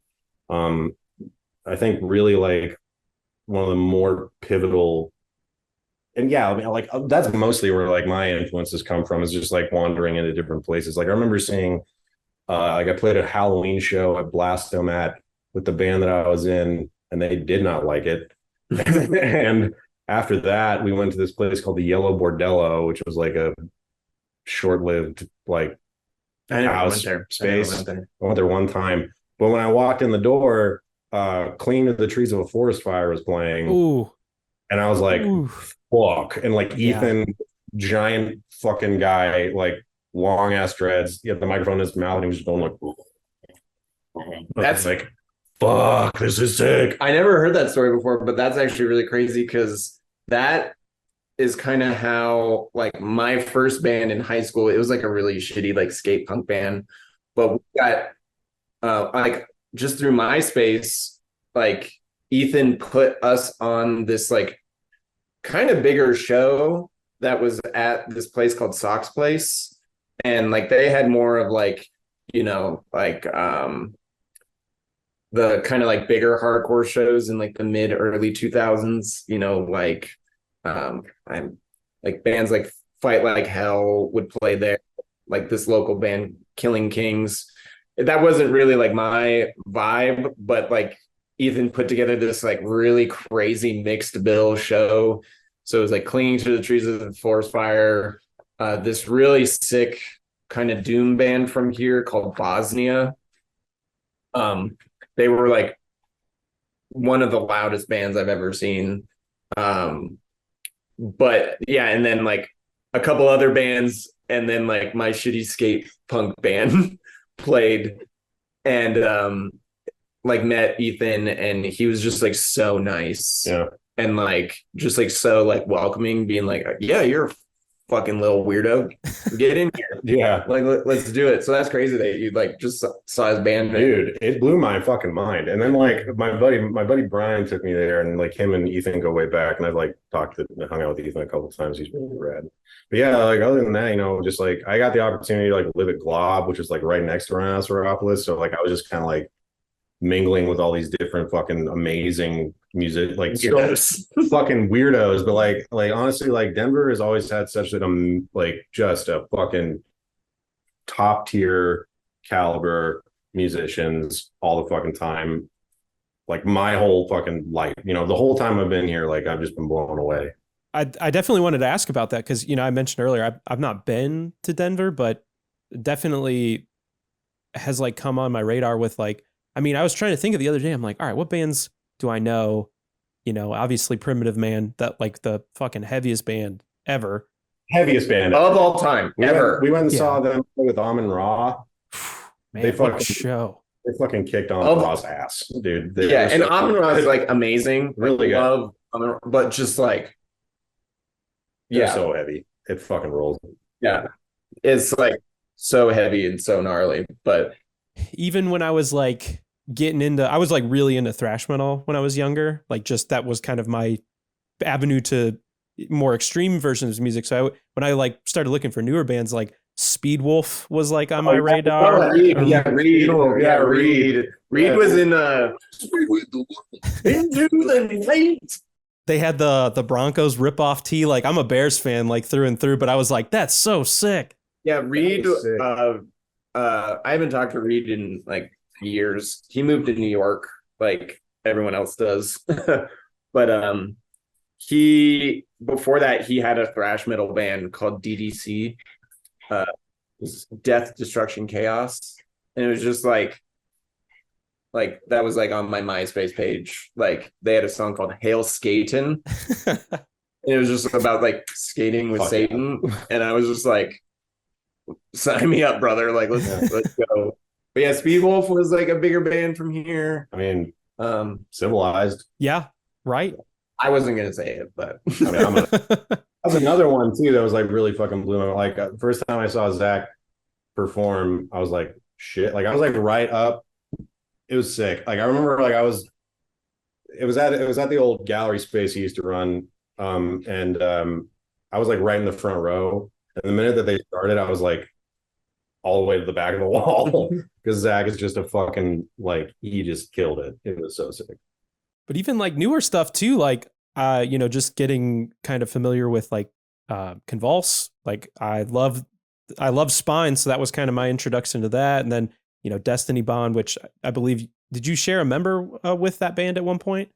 I think really like one of the more pivotal, and yeah, I mean, like that's mostly where like my influences come from, is just like wandering into different places. Like I remember seeing like I played a Halloween show at Blastomat with the band that I was in, and they did not like it. And after that, we went to this place called the Yellow Bordello, which was like a short-lived like house space. I went there one time, but when I walked in the door, Clean to the Trees of a Forest Fire was playing.
Ooh.
And I was like,
Ooh.
fuck. And like Ethan, giant fucking guy, like long ass dreads. He had the microphone in his mouth, and he was just going like,
That's
like, fuck, this is sick.
I never heard that story before, but that's actually really crazy because that is kind of how like my first band in high school, it was like a really shitty like skate punk band, but we got like just through MySpace, like Ethan put us on this like kind of bigger show that was at this place called Sock's Place, and like they had more of like, you know, like the kind of like bigger hardcore shows in like the mid early 2000s, you know, like I'm like bands like Fight Like Hell would play there, like this local band Killing Kings. That wasn't really like my vibe, but like Ethan put together this like really crazy mixed bill show. So it was like Clinging to the Trees of the Forest Fire, this really sick kind of doom band from here called Bosnia. They were like one of the loudest bands I've ever seen. But yeah, and then like a couple other bands, and then like my shitty skate punk band played, and like met Ethan, and he was just like so nice.
Yeah.
And like just like so like welcoming, being like, yeah, you're a fucking little weirdo, get in here.
Yeah,
like let's do it. So that's crazy that you like just saw his band.
dude, it blew my fucking mind. And then like my buddy Brian took me there, and like him and Ethan go way back, and I've like hung out with Ethan a couple of times. He's really rad. But yeah, like other than that, you know, just like I got the opportunity to like live at Glob, which is like right next to Rhinoceropolis. So like I was just kind of like mingling with all these different fucking amazing music, like fucking weirdos. But like honestly, like Denver has always had such an like just a fucking top tier caliber musicians all the fucking time. Like my whole fucking life, you know, the whole time I've been here, like I've just been blown away.
I definitely wanted to ask about that because, you know, I mentioned earlier, I've not been to Denver, but definitely has like come on my radar with like, I mean, I was trying to think of the other day. I'm like, all right, what bands do I know? You know, obviously Primitive Man, that like the fucking heaviest band ever.
Heaviest band
of all time, ever.
We went and saw them with Amon Ra.
Man,
they
fucking show.
They fucking kicked on Ra's ass, dude.
Yeah, and Amon Ra is like amazing.
Really good.
Love Amon Ra, but just like,
they're so heavy. It fucking rolls.
Yeah, it's like so heavy and so gnarly. But
even when I was like I was like really into thrash metal when I was younger. Like just that was kind of my avenue to more extreme versions of music. So when I like started looking for newer bands, like Speedwolf was like on my radar.
Reed was in Into the Night.
They had the Broncos rip-off tee. Like I'm a Bears fan like through and through, but I was like, that's so sick.
Yeah, Reed. I haven't talked to Reed in like years. He moved to New York like everyone else does. But he before that he had a thrash metal band called DDC. It was Death, Destruction, Chaos. And it was just like that was like on my MySpace page. Like they had a song called Hail Skatin'. And it was just about like skating with Satan. Yeah. And I was just like, sign me up, brother. Like let's go. But yeah, Speedwolf was like a bigger band from here.
I mean, Civilized.
Yeah, right.
I wasn't gonna say it, but
I mean, that was another one too that was like really fucking blew my like first time I saw Zach perform, I was like, shit. Like I was like right up. It was sick. Like I remember like it was at the old gallery space he used to run. And I was like right in the front row. And the minute that they started, I was like all the way to the back of the wall because Zach is just a fucking like he just killed it. It was so sick.
But even like newer stuff too, like you know, just getting kind of familiar with like Convulse. Like I love Spine, so that was kind of my introduction to that. And then, you know, Destiny Bond, which I believe, did you share a member with that band at one point?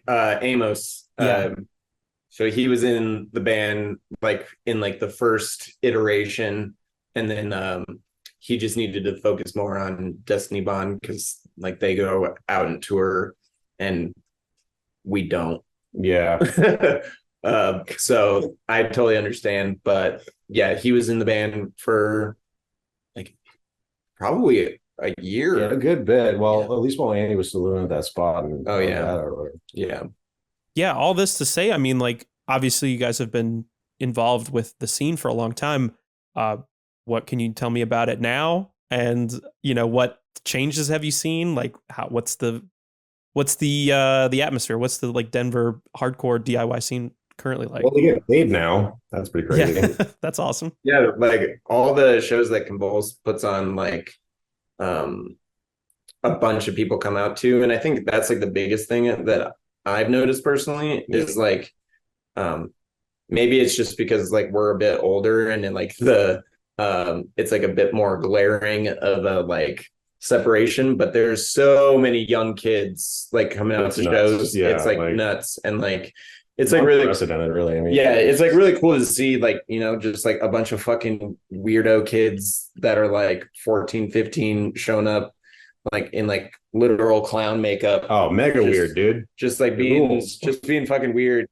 Amos.
Yeah.
So he was in the band like in like the first iteration, and then he just needed to focus more on Destiny Bond because like they go out and tour and we don't.
Yeah.
So I totally understand. But yeah, he was in the band for like probably a year.
Yeah, a good bit. Well, at least while Andy was still living at that spot. And
Yeah.
Yeah, all this to say, I mean, like, obviously you guys have been involved with the scene for a long time. What can you tell me about it now? And, what changes have you seen? Like, what's the atmosphere? What's the like Denver hardcore DIY scene currently like?
Well, they get paid now. That's pretty crazy.
Yeah, that's awesome.
Yeah, like all the shows that Convulse puts on, like a bunch of people come out to, and I think that's like the biggest thing that I've noticed personally is like maybe it's just because like we're a bit older and then like it's like a bit more glaring of a like separation, but there's so many young kids like coming out to shows. Yeah, it's like nuts. And like it's like really
unprecedented, really. I mean,
yeah, it's like really cool to see, like, just like a bunch of fucking weirdo kids that are like 14, 15 showing up like in like literal clown makeup.
Oh, mega weird, dude.
Just like being fucking weird,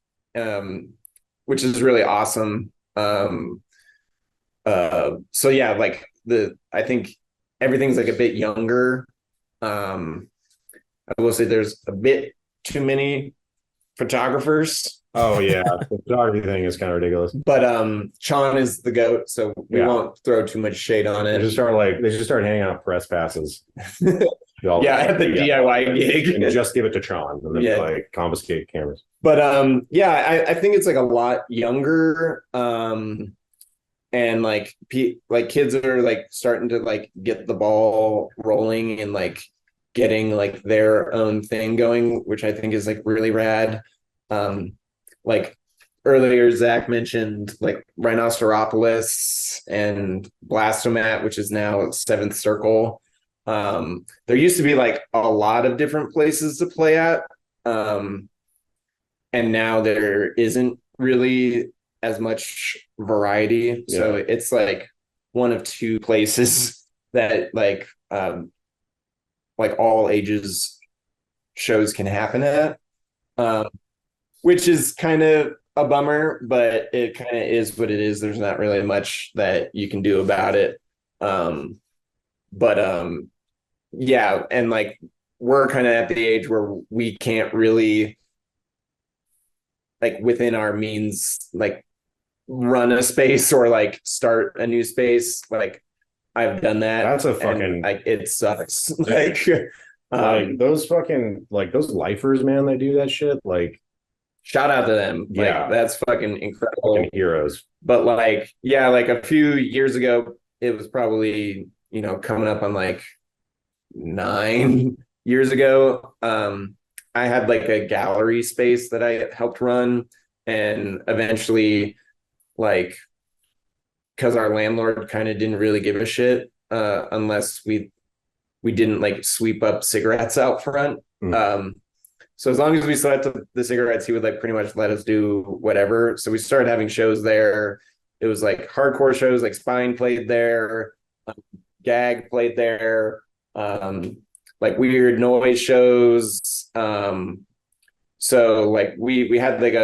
which is really awesome. So yeah, like I think everything's like a bit younger. I will say there's a bit too many photographers.
Oh yeah, the photography thing is kind of ridiculous.
But Sean is the GOAT, so we won't throw too much shade on it.
They just start handing out press passes.
Yeah, at the DIY gig,
and just give it to Sean, and then like confiscate cameras.
But yeah, I think it's like a lot younger, and like kids are like starting to like get the ball rolling and like getting like their own thing going, which I think is like really rad. Like earlier, Zach mentioned like Rhinoceropolis and Blastomat, which is now Seventh Circle. There used to be like a lot of different places to play at. And now there isn't really as much variety. Yeah. So it's like one of two places that like all ages shows can happen at. Which is kind of a bummer, but it kind of is what it is. There's not really much that you can do about it. Yeah, and like we're kind of at the age where we can't really like within our means like run a space or like start a new space. Like I've done that.
That's a fucking
like it sucks.
like those fucking like those lifers, man, that do that shit. Like
shout out to them. Like that's fucking incredible.
Fucking heroes.
But like, yeah, like a few years ago, it was probably, coming up on like 9 years ago. I had like a gallery space that I helped run, and eventually like because our landlord kind of didn't really give a shit unless we didn't like sweep up cigarettes out front. So as long as we still had the cigarettes, he would like pretty much let us do whatever. So we started having shows there. It was like hardcore shows, like Spine played there, Gag played there, like weird noise shows. So like we had like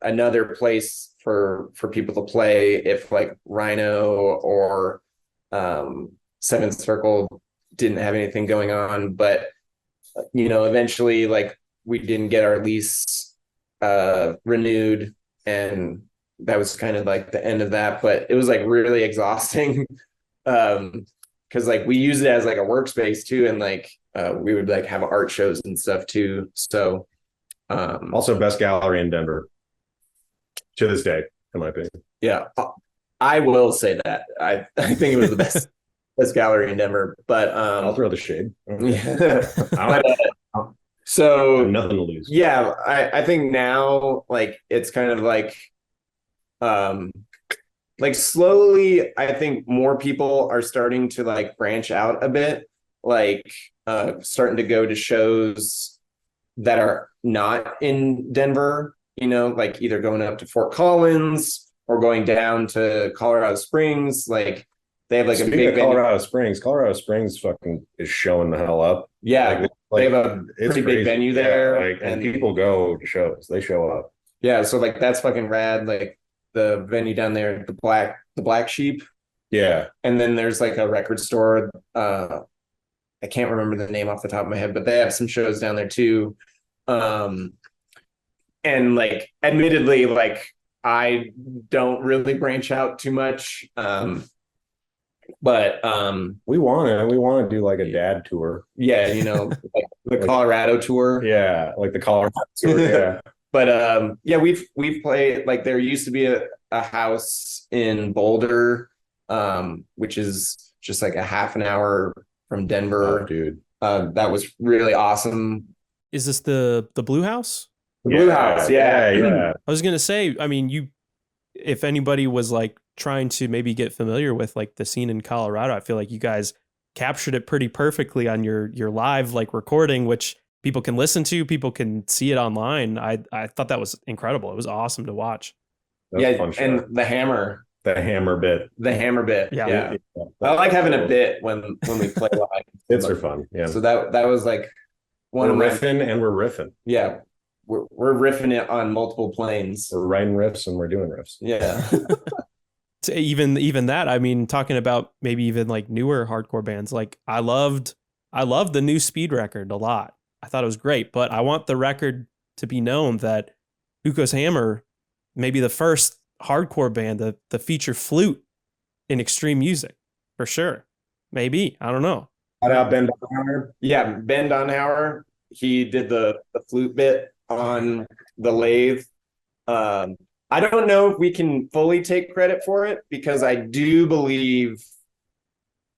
another place for people to play if like Rhino or Seventh Circle didn't have anything going on. But eventually like we didn't get our lease renewed, and that was kind of like the end of that. But it was like really exhausting because like we use it as like a workspace too, and like we would like have art shows and stuff too. So
also best gallery in Denver to this day, in my opinion.
Yeah, I will say that I think it was the best gallery in Denver. But
I'll throw the shade.
So
nothing to lose.
Yeah, I think now like it's kind of like slowly I think more people are starting to like branch out a bit, like starting to go to shows that are not in Denver, like either going up to Fort Collins or going down to Colorado Springs. Like they have like a big
Colorado Springs fucking is showing the hell up.
Yeah, they have a pretty big venue there,
and people go to shows. They show up.
Yeah, so like that's fucking rad. Like the venue down there, the Black Sheep,
Yeah.
and then there's like a record store. I can't remember the name off the top of my head, but they have some shows down there too. Um, and like, admittedly, like I don't really branch out too much. But
We want to do like a dad tour.
yeah, you know, like the Colorado tour.
Yeah, like the Colorado tour. Yeah.
But yeah, we've played, like there used to be a house in Boulder, which is just like a half an hour from Denver.
Oh, dude.
That was really awesome.
Is this the Blue House?
The Blue House, yeah.
I was gonna say, I mean, if anybody was like trying to maybe get familiar with like the scene in Colorado, I feel like you guys captured it pretty perfectly on your live like recording, which people can listen to, people can see it online. I thought that was incredible. It was awesome to watch.
Yeah, and the hammer bit.
Yeah.
I like having a bit when we play live.
Bits are fun. Yeah.
So that was like
we're riffing.
Yeah. We're riffing it on multiple planes.
We're writing riffs and we're doing riffs.
Yeah.
even that, I mean, talking about maybe even like newer hardcore bands, like I loved the new Speed record a lot. I thought it was great, but I want the record to be known that Ukko's Hammer may be the first hardcore band to feature flute in extreme music, for sure. Maybe, I don't know.
Shout out Ben Donhauer.
Yeah, Ben Donhauer. He did the flute bit on the lathe. I don't know if we can fully take credit for it, because I do believe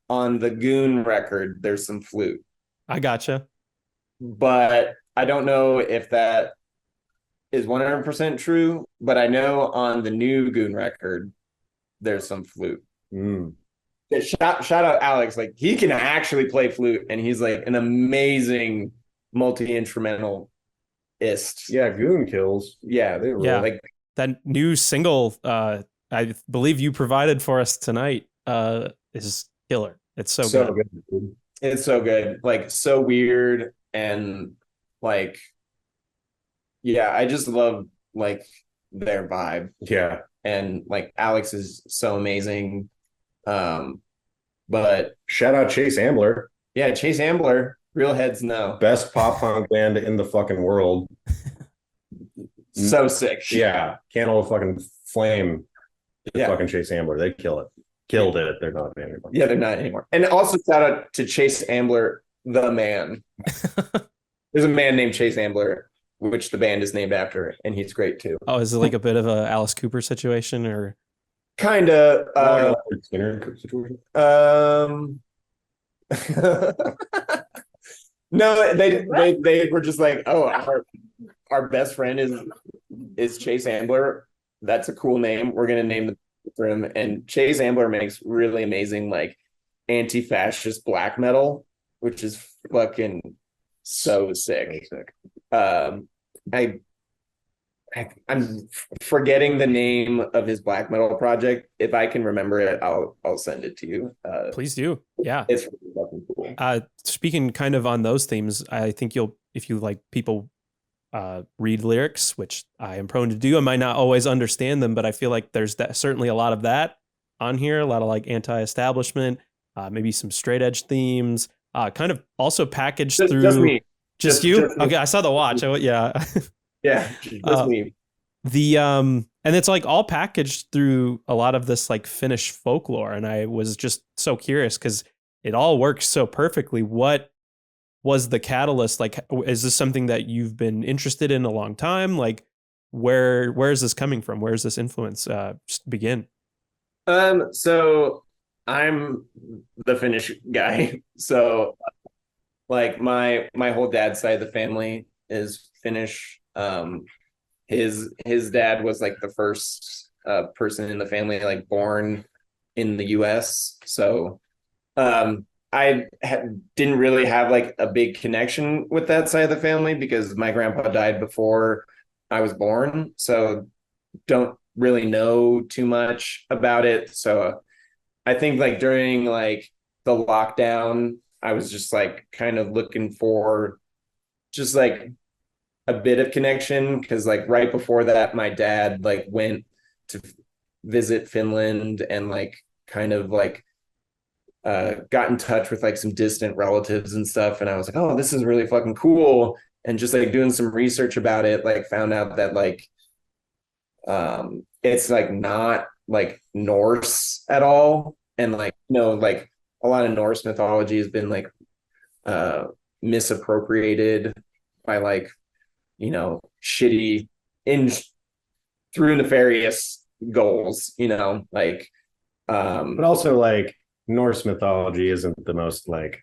on the Goon record there's some flute.
I gotcha.
But I don't know if that is 100% true, but I know on the new Goon record there's some flute. Shout out Alex, like he can actually play flute, and he's like an amazing multi-instrumentalist.
Yeah, Goon kills.
Yeah, they were like
that new single I believe you provided for us tonight is killer. It's so good.
Dude. It's so good. Like so weird, and like yeah, I just love like their vibe.
Yeah.
And like Alex is so amazing. But
shout out Chase Ambler.
Yeah, Chase Ambler, real heads know.
Best pop punk band in the fucking world.
So sick.
Yeah. Candle of fucking flame. Fucking Chase Ambler. They kill it. Killed it. They're not anymore.
Yeah, they're not anymore. And also shout out to Chase Ambler, the man. There's a man named Chase Ambler, which the band is named after, and he's great too.
Oh, is it like a bit of a Alice Cooper situation, or
kind of
Skinner situation?
No, they were just like, oh, our best friend is Chase Ambler. That's a cool name. We're gonna name the for him. And Chase Ambler makes really amazing like anti-fascist black metal, which is fucking so sick. I'm forgetting the name of his black metal project. If I can remember it, I'll send it to you.
Please do. Yeah,
it's really fucking cool.
Speaking kind of on those themes, I think if you like people read lyrics, which I am prone to do, I might not always understand them, but I feel like there's certainly a lot of that on here. A lot of like anti-establishment, maybe some straight edge themes, kind of also packaged through.
Just me.
Just you? Just okay, I saw the watch. Yeah.
Yeah, just me.
And it's like all packaged through a lot of this like Finnish folklore, and I was just so curious because it all works so perfectly. What was the catalyst? Like, is this something that you've been interested in a long time? Like, where is this coming from? Where does this influence begin?
So I'm the Finnish guy. So like my whole dad's side of the family is Finnish. His dad was like the first person in the family like born in the US. So I didn't really have like a big connection with that side of the family because my grandpa died before I was born. So don't really know too much about it. So I think like during like the lockdown, I was just like kind of looking for just like a bit of connection because like right before that, my dad like went to visit Finland and like kind of like got in touch with like some distant relatives and stuff. And I was like, oh, this is really fucking cool. And just like doing some research about it, like found out that like it's like not like Norse at all. And like, like a lot of Norse mythology has been like misappropriated by like, shitty in through nefarious goals, like
But also like Norse mythology isn't the most like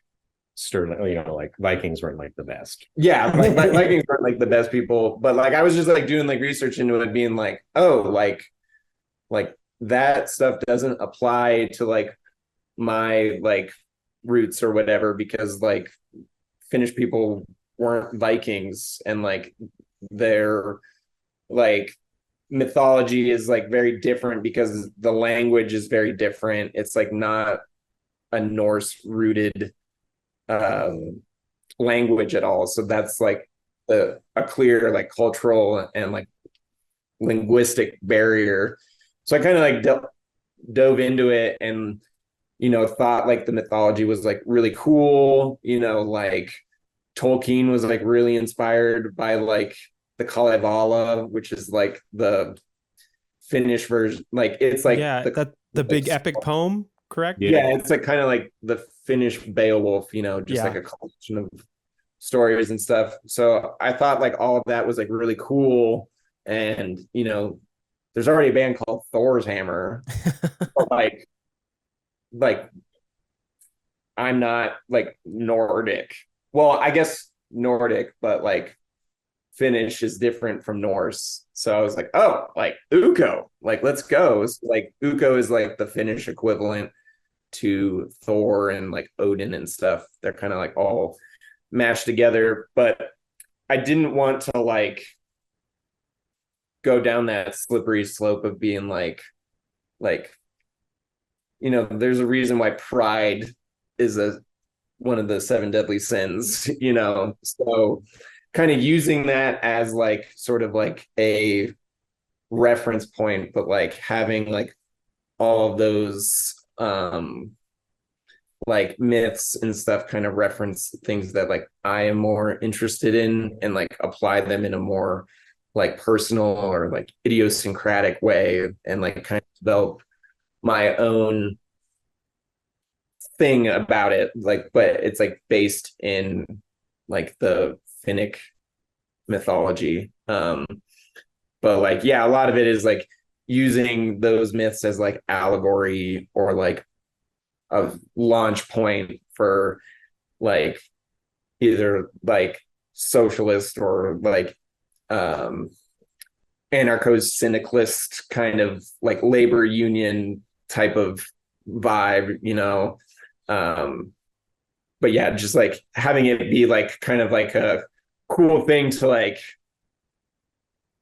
sterling, like Vikings weren't like the best.
yeah, like Vikings weren't like the best people, but like I was just like doing like research into it, being like, oh, like that stuff doesn't apply to like my like roots or whatever, because like Finnish people weren't Vikings, and like their like mythology is like very different because the language is very different. It's like not a Norse rooted language at all. So that's like a clear like cultural and like linguistic barrier. So I kind of like dove into it and thought like the mythology was like really cool. Like Tolkien was like really inspired by like the Kalevala, which is like the Finnish version. Like it's like
the big epic poem, correct?
Yeah, it's like kind of like the Finnish Beowulf, just like a collection of stories and stuff. So I thought like all of that was like really cool. And there's already a band called Thor's Hammer. like I'm not like Nordic. Well, I guess Nordic, but like Finnish is different from Norse. So I was like, oh, like Ukko, like let's go. So, like Ukko is like the Finnish equivalent to Thor and like Odin and stuff. They're kind of like all mashed together. But I didn't want to like go down that slippery slope of being like there's a reason why pride is one of the 7 deadly sins, so kind of using that as like sort of like a reference point, but like having like all of those like myths and stuff kind of reference things that like I am more interested in and like apply them in a more like personal or like idiosyncratic way and like kind of develop my own thing about it, like, but it's like based in like the Finnic mythology. But like, yeah, a lot of it is like using those myths as like allegory or like a launch point for like either like socialist or like anarcho-syndicalist kind of like labor union type of vibe, but yeah, just like having it be like kind of like a cool thing to like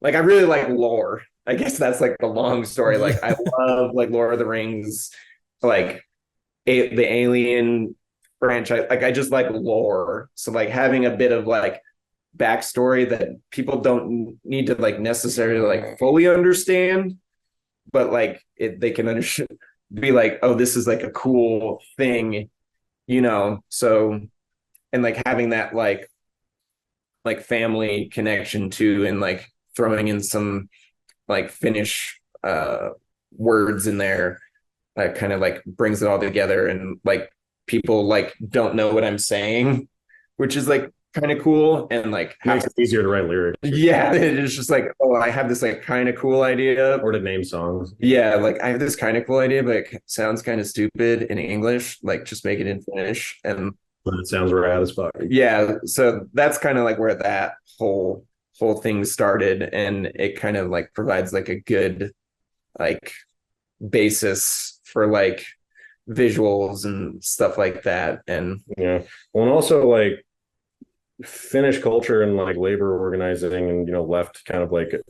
I really like lore. I guess that's like the long story. Like I love like Lord of the Rings, like the Alien franchise. Like I just like lore. So like having a bit of like backstory that people don't need to like necessarily like fully understand, but like they can understand, be like, oh, this is like a cool thing, so, and like having that like family connection too, and like throwing in some like Finnish words in there, kind of like brings it all together, and like people like don't know what I'm saying, which is like kind of cool, and like
makes it easier to write lyrics.
Yeah, it's just like, oh, I have this like kind of cool idea,
or to name songs.
Yeah, like I have this kind of cool idea, but it sounds kind of stupid in English. Like just make it in Finnish, and
but it sounds rad as fuck.
Yeah, so that's kind of like where that whole thing started, and it kind of like provides like a good like basis for like visuals and stuff like that. And
yeah, well, and also like Finnish culture and like labor organizing and left kind of like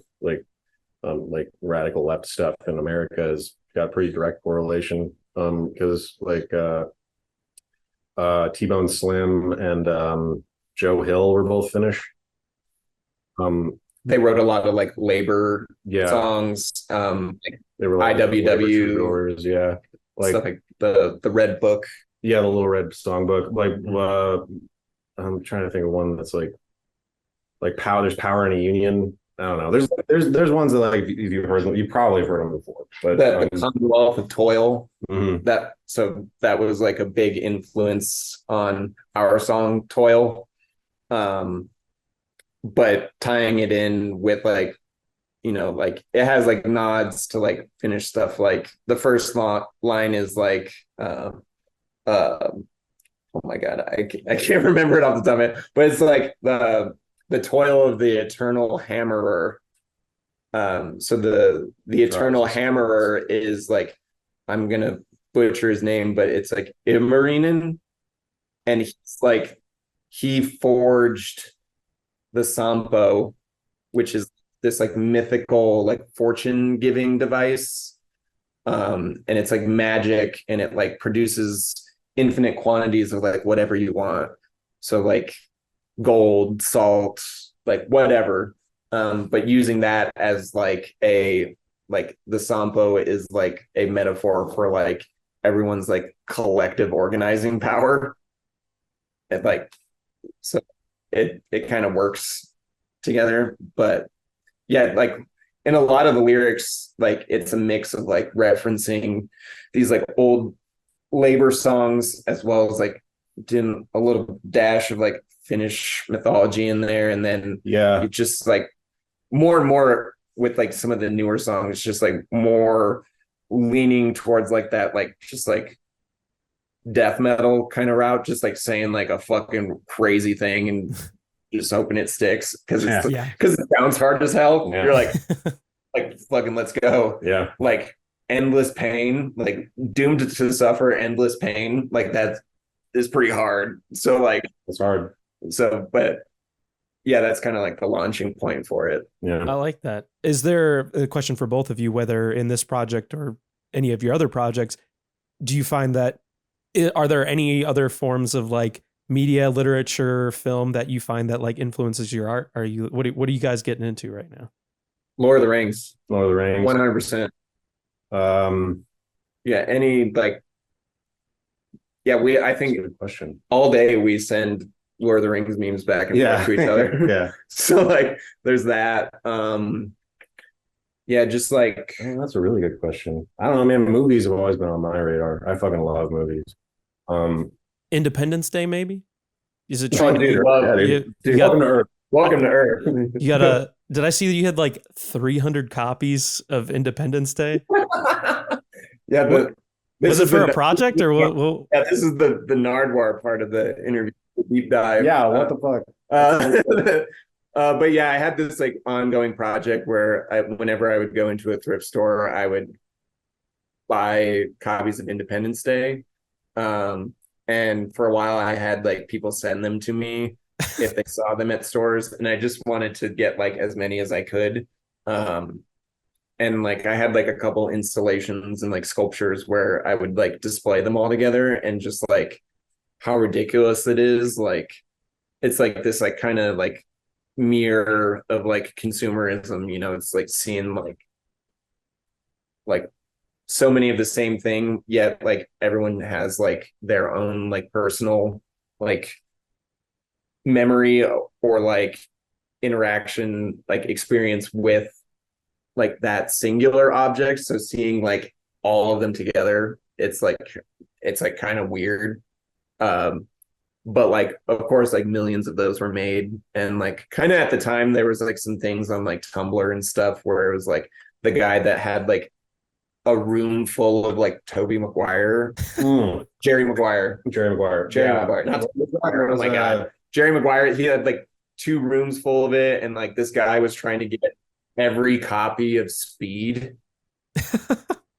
radical left stuff in America has got pretty direct correlation, because like T-Bone Slim and Joe Hill were both Finnish.
They wrote a lot of like labor
Yeah,
songs,
they were like labor
IWW,
troubadours, yeah, like
stuff like the Red Book.
yeah, the Little Red Songbook. Like I'm trying to think of one that's like power. There's Power in a Union. I don't know. There's ones that like if you've heard them, you probably have heard them before. But
The Commonwealth of Toil.
mhm.
That was like a big influence on our song Toil. But tying it in with like, like it has like nods to like Finnish stuff. Like the first line is like oh my god, I can't remember it off the top of it, but it's like the toil of the eternal hammerer. So the eternal hammerer is like, I'm gonna butcher his name, but it's like Ilmarinen, and he's like, he forged the Sampo, which is this like mythical like fortune giving device. And it's like magic, and it like produces infinite quantities of like whatever you want. So like gold, salt, like whatever. But using that as like the Sampo is like a metaphor for like everyone's like collective organizing power. And like, so it kind of works together. But yeah, like in a lot of the lyrics, like it's a mix of like referencing these like old labor songs, as well as like doing a little dash of like Finnish mythology in there. And then
Yeah,
it just like more and more with like some of the newer songs, just like more leaning towards like that, like just like death metal kind of route, just like saying like a fucking crazy thing and just hoping it sticks because it's because it sounds hard as hell.
Yeah.
You're like fucking let's go.
Yeah,
like endless pain, like doomed to suffer endless pain, like that is pretty hard. So like
it's hard.
So but yeah, that's kind of like the launching point for it.
Yeah,
I like that. Is there a question for both of you, whether in this project or any of your other projects, do you find that are there any other forms of like media, literature, film that you find that like influences your art? Are you what are you guys getting into right now?
Lord of the Rings.
Lord of the Rings.
100%. Yeah, any like I think
good question.
all day we send Lord of the Rings memes back and forth to each other.
Yeah.
So like there's that. Yeah, just like
that's a really good question. I don't know, man. Movies have always been on my radar. I fucking love movies.
Independence Day, maybe? Is it
oh, dude, welcome to Earth. Welcome to Earth.
You got did I see that you had like 300 copies of Independence Day?
Yeah, but
was it for a project or what?
Yeah, this is the Nardwar part of the interview, the deep dive.
Yeah, what the
fuck? But yeah, I had this like ongoing project where whenever I would go into a thrift store, I would buy copies of Independence Day. And for a while I had like people send them to me if they saw them at stores, and I just wanted to get like as many as I could. And like I had like a couple installations and like sculptures where I would like display them all together, and just like how ridiculous it is. Like it's like this like kind of like mirror of like consumerism, it's like seeing like so many of the same thing, yet like everyone has like their own like personal like memory or like interaction like experience with like that singular object. So seeing like all of them together, it's like kind of weird. But like of course like millions of those were made, and like kind of at the time there was like some things on like Tumblr and stuff where it was like the guy that had like a room full of like Tobey Maguire, Jerry Maguire, not Maguire. Oh my god, Jerry Maguire. He had like 2 rooms full of it, and like this guy was trying to get every copy of Speed,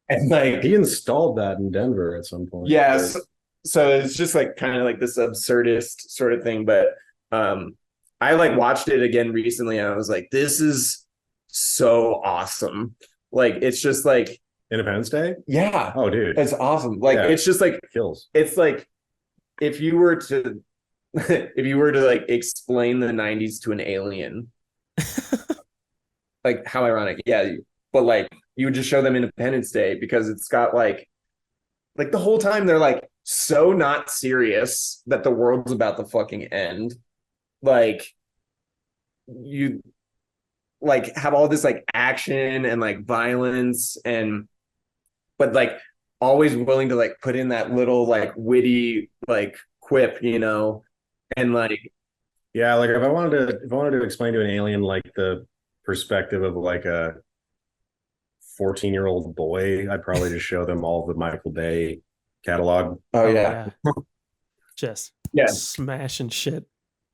and like
he installed that in Denver at some point.
Yes, so it's just like kind of like this absurdist sort of thing. But I like watched it again recently, and I was like, this is so awesome. Like it's just like
Independence Day?
Yeah.
Oh, dude.
It's awesome. Like it's just like
kills.
It's like if you were to like explain the 90s to an alien, Like, how ironic. Yeah, but like you would just show them Independence Day because it's got like the whole time they're like so not serious that the world's about to fucking end. Like you like have all this like action and like violence and but like always willing to like put in that little like witty like quip, and like
Yeah, like if I wanted to explain to an alien like the perspective of like a 14-year-old boy, I'd probably just show them all the Michael Bay catalog.
oh yeah.
Just
Yeah.
smashing shit.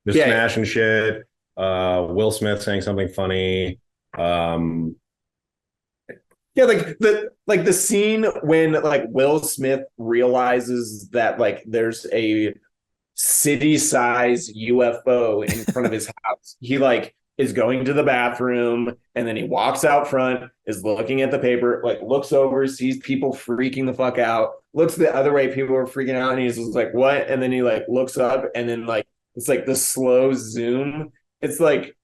Just
Yeah.
smashing shit. Will Smith saying something funny.
Yeah, like the scene when like Will Smith realizes that like there's a city-sized UFO in front of his house. He like is going to the bathroom and then he walks out front, is looking at the paper, like looks over, sees people freaking the fuck out, looks the other way, people are freaking out, and he's just like, what? And then he like looks up and then like it's like the slow zoom. It's like,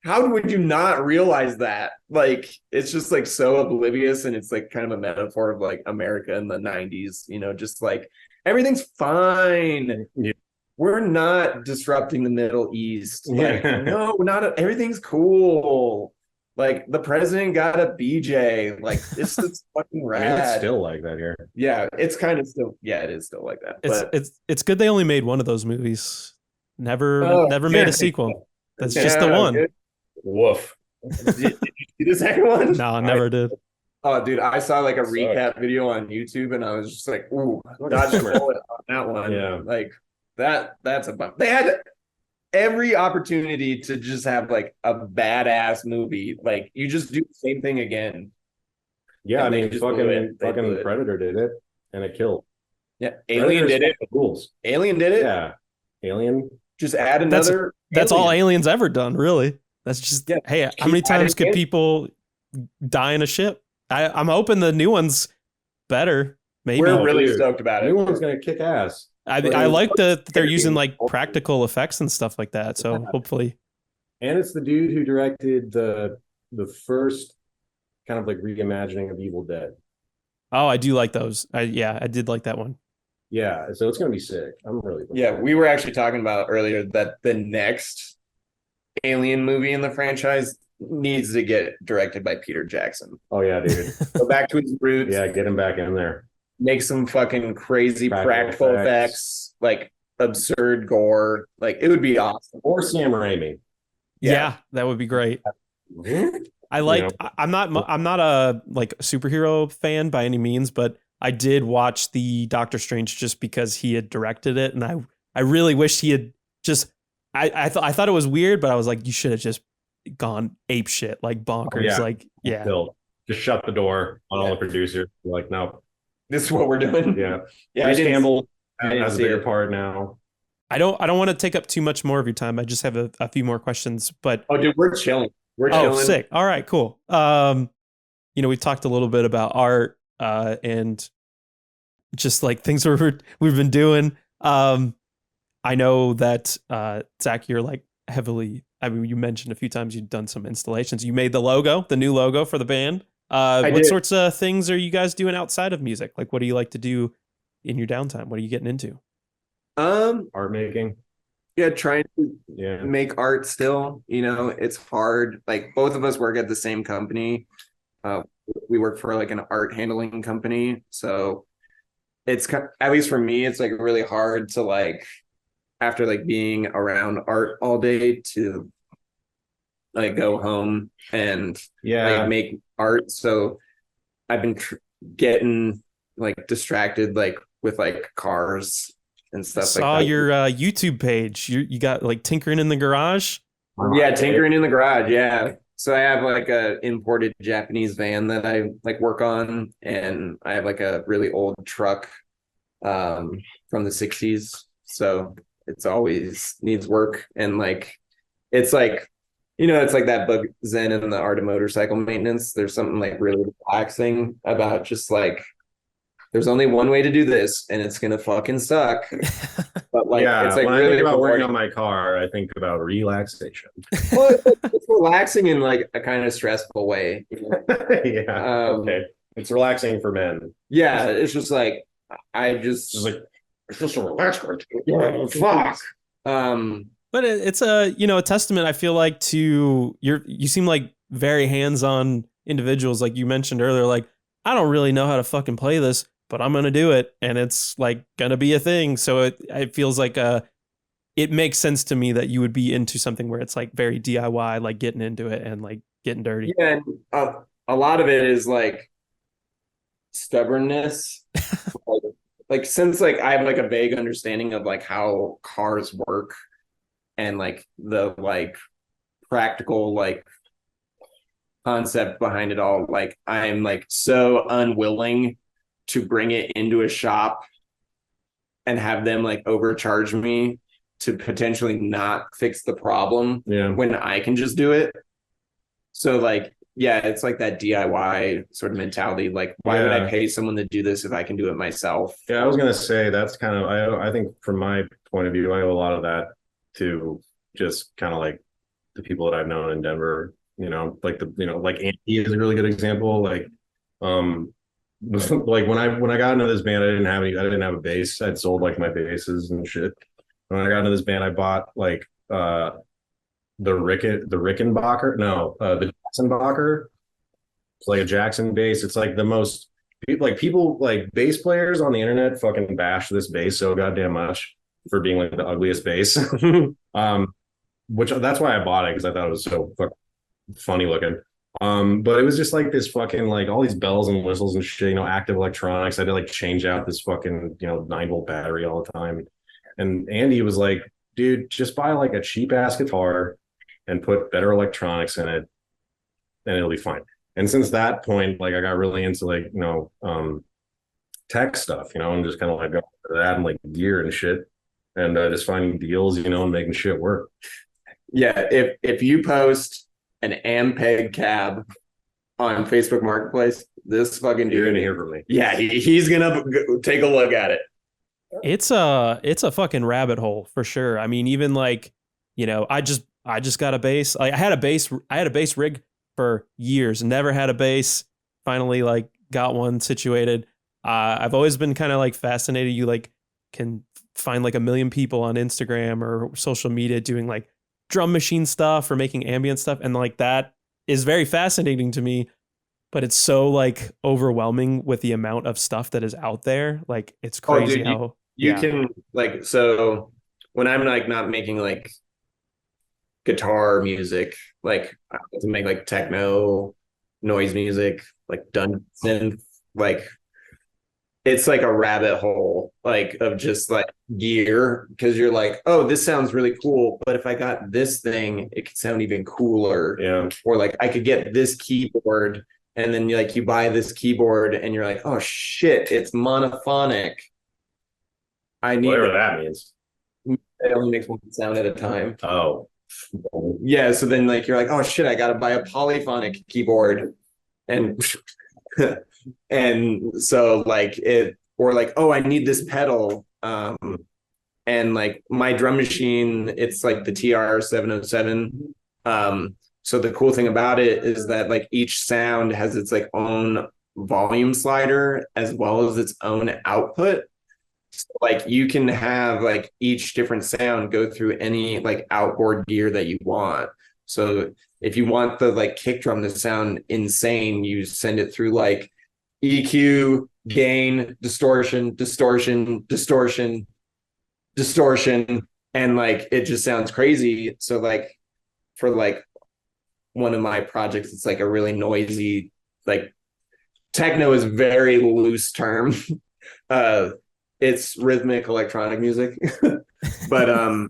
how would you not realize that? Like, it's just like so oblivious, and it's like kind of a metaphor of like America in the 90s, just like everything's fine.
Yeah.
We're not disrupting the Middle East. Like,
Yeah.
no, everything's cool. Like the president got a BJ. Like this is fucking
I
rad.
mean, it's still like that here.
Yeah, it's kind of still. Yeah, it is still like that.
It's good they only made one of those movies. Never
Oh,
made
yeah.
a sequel. That's just the one.
Dude.
Woof.
Did you see the second one?
No, I never did.
Oh, dude, I saw like a
Sucked.
recap video on YouTube, and I was just like, "Ooh, dodge a bullet on that one."
Yeah.
Like that's a bump. They had every opportunity to just have like a badass movie. Like you just do the same thing again.
Yeah,
And
I
they
mean,
just blew it. They blew
fucking
it.
Predator did it, and it killed.
Yeah, Alien did it.
Rules.
Alien did it.
Yeah, Alien.
Just add another.
That's all
alien.
aliens ever done, really. That's just hey, how many times could people die in a ship? I'm hoping the new one's better. Maybe
We're really
dude.
stoked about
The
it.
new one's gonna kick ass.
I like that they're using like practical effects and stuff like that. So hopefully,
And it's the dude who directed the first kind of like reimagining of Evil Dead.
oh, I do like those. I did like that one.
Yeah, so it's gonna be sick. I'm really looking
Yeah,
forward
we were actually talking about earlier that the next Alien movie in the franchise needs to get directed by Peter Jackson.
Oh yeah, dude.
Go back to his roots.
Yeah, get him back in there.
Make some fucking crazy practical
Practical
effects, like absurd gore. Like it would be awesome.
Or Sam Raimi.
Yeah, that would be great. I like. I'm not a like superhero fan by any means, but I did watch the Doctor Strange just because he had directed it, and I really wished he had just. I thought it was weird, but I was like, you should have just gone ape shit, like bonkers,
Yeah.
like yeah.
Still, just shut the door on all the producers. You're like, no.
This is what we're doing.
Yeah.
Yeah.
Bruce Campbell
I didn't
has a
see
bigger
it.
part now.
I don't want to take up too much more of your time. I just have a few more questions, but
Oh, dude, we're chilling. We're
oh,
chilling.
sick. All right, cool. We've talked a little bit about art and just like things we've been doing. I know that Zach, you're like heavily. I mean, you mentioned a few times you've done some installations. You made the new logo for the band. What
did.
sorts of things are you guys doing outside of music? Like, what do you like to do in your downtime? What are you getting into?
Art making.
Yeah, trying to
Yeah.
make art still. It's hard. Like both of us work at the same company. We work for like an art handling company, so it's at least for me, it's like really hard to like after like being around art all day to like go home and
Yeah.
like make art. So I've been getting like distracted like with like cars and stuff.
Saw
like that.
your YouTube page. You got like tinkering in the garage.
Yeah, tinkering in the garage. Yeah. So I have like a imported Japanese van that I like work on, and I have like a really old truck from the 60s. So it's always needs work, and like it's like it's like that book Zen and the Art of Motorcycle Maintenance. There's something like really relaxing about just like there's only one way to do this, and it's gonna fucking suck. but like it's like
when
really
I think about working
rewarding.
on my car, I think about relaxation.
Well, it's relaxing in like a kind of stressful way.
Yeah.
Um,
Okay. It's relaxing for men.
yeah, it's just like I
It's
just
like it's just a relaxment.
yeah, fuck.
But it's a testament, I feel like, to you seem like very hands-on individuals, like you mentioned earlier. Like, I don't really know how to fucking play this, but I'm gonna do it, and it's like gonna be a thing. So it feels like it makes sense to me that you would be into something where it's like very DIY, like getting into it and like getting dirty.
Yeah, and a lot of it is like stubbornness. like, like since like I have like a vague understanding of like how cars work and like the like practical like concept behind it all, like I'm like so unwilling to bring it into a shop and have them like overcharge me to potentially not fix the problem when I can just do it. So like, yeah, it's like that DIY sort of mentality. Like, why would I pay someone to do this if I can do it myself?
Yeah, I was gonna say that's kind of I think from my point of view, I owe a lot of that to just kind of like the people that I've known in Denver. Like like Andy is a really good example. Like, like when I got into this band, I didn't have a bass. I'd sold like my basses and shit. When I got into this band, I bought like the Rickenbacker, no, the Jackson-Bacher. It's like a Jackson bass. It's like the most people like bass players on the internet fucking bash this bass so goddamn much for being like the ugliest bass. Which that's why I bought it, because I thought it was so funny looking. But it was just like this fucking like all these bells and whistles and shit, active electronics. I had to like change out this fucking 9-volt battery all the time. And Andy was like, dude, just buy like a cheap ass guitar and put better electronics in it, and it'll be fine. And since that point, like I got really into like tech stuff, and just kind of like got that and like gear and shit, and just finding deals, and making shit work.
Yeah, if you post an Ampeg cab on Facebook Marketplace, this fucking dude,
you're gonna hear from me.
Yeah, he's gonna take a look at it.
It's a fucking rabbit hole for sure. I mean, even like, I just got a bass. Like I had a bass rig for years, never had a bass. Finally, like got one situated. I've always been kind of like fascinated. You like can find like a million people on Instagram or social media doing like drum machine stuff or making ambient stuff, and like that is very fascinating to me. But it's so like overwhelming with the amount of stuff that is out there. Like it's crazy
dude,
how
you can like, so when I'm like not making like guitar music, like I like to make like techno noise music, like done synth, like it's like a rabbit hole like of just like gear, because you're like, oh, this sounds really cool, but if I got this thing, it could sound even cooler.
Yeah.
Or like I could get this keyboard, and then you buy this keyboard and you're like, oh shit, it's monophonic. I need
whatever that means.
It only makes one sound at a time.
Oh.
Yeah, so then like you're like, oh shit, I gotta buy a polyphonic keyboard. And and so like it, or like, oh, I need this pedal. And like my drum machine, it's like the TR-707. So the cool thing about it is that like each sound has its like own volume slider as well as its own output. So, like you can have like each different sound go through any like outboard gear that you want. So if you want the like kick drum to sound insane, you send it through like EQ, gain, distortion, and like it just sounds crazy. So like for like one of my projects, it's like a really noisy, like techno is a very loose term. It's rhythmic electronic music. But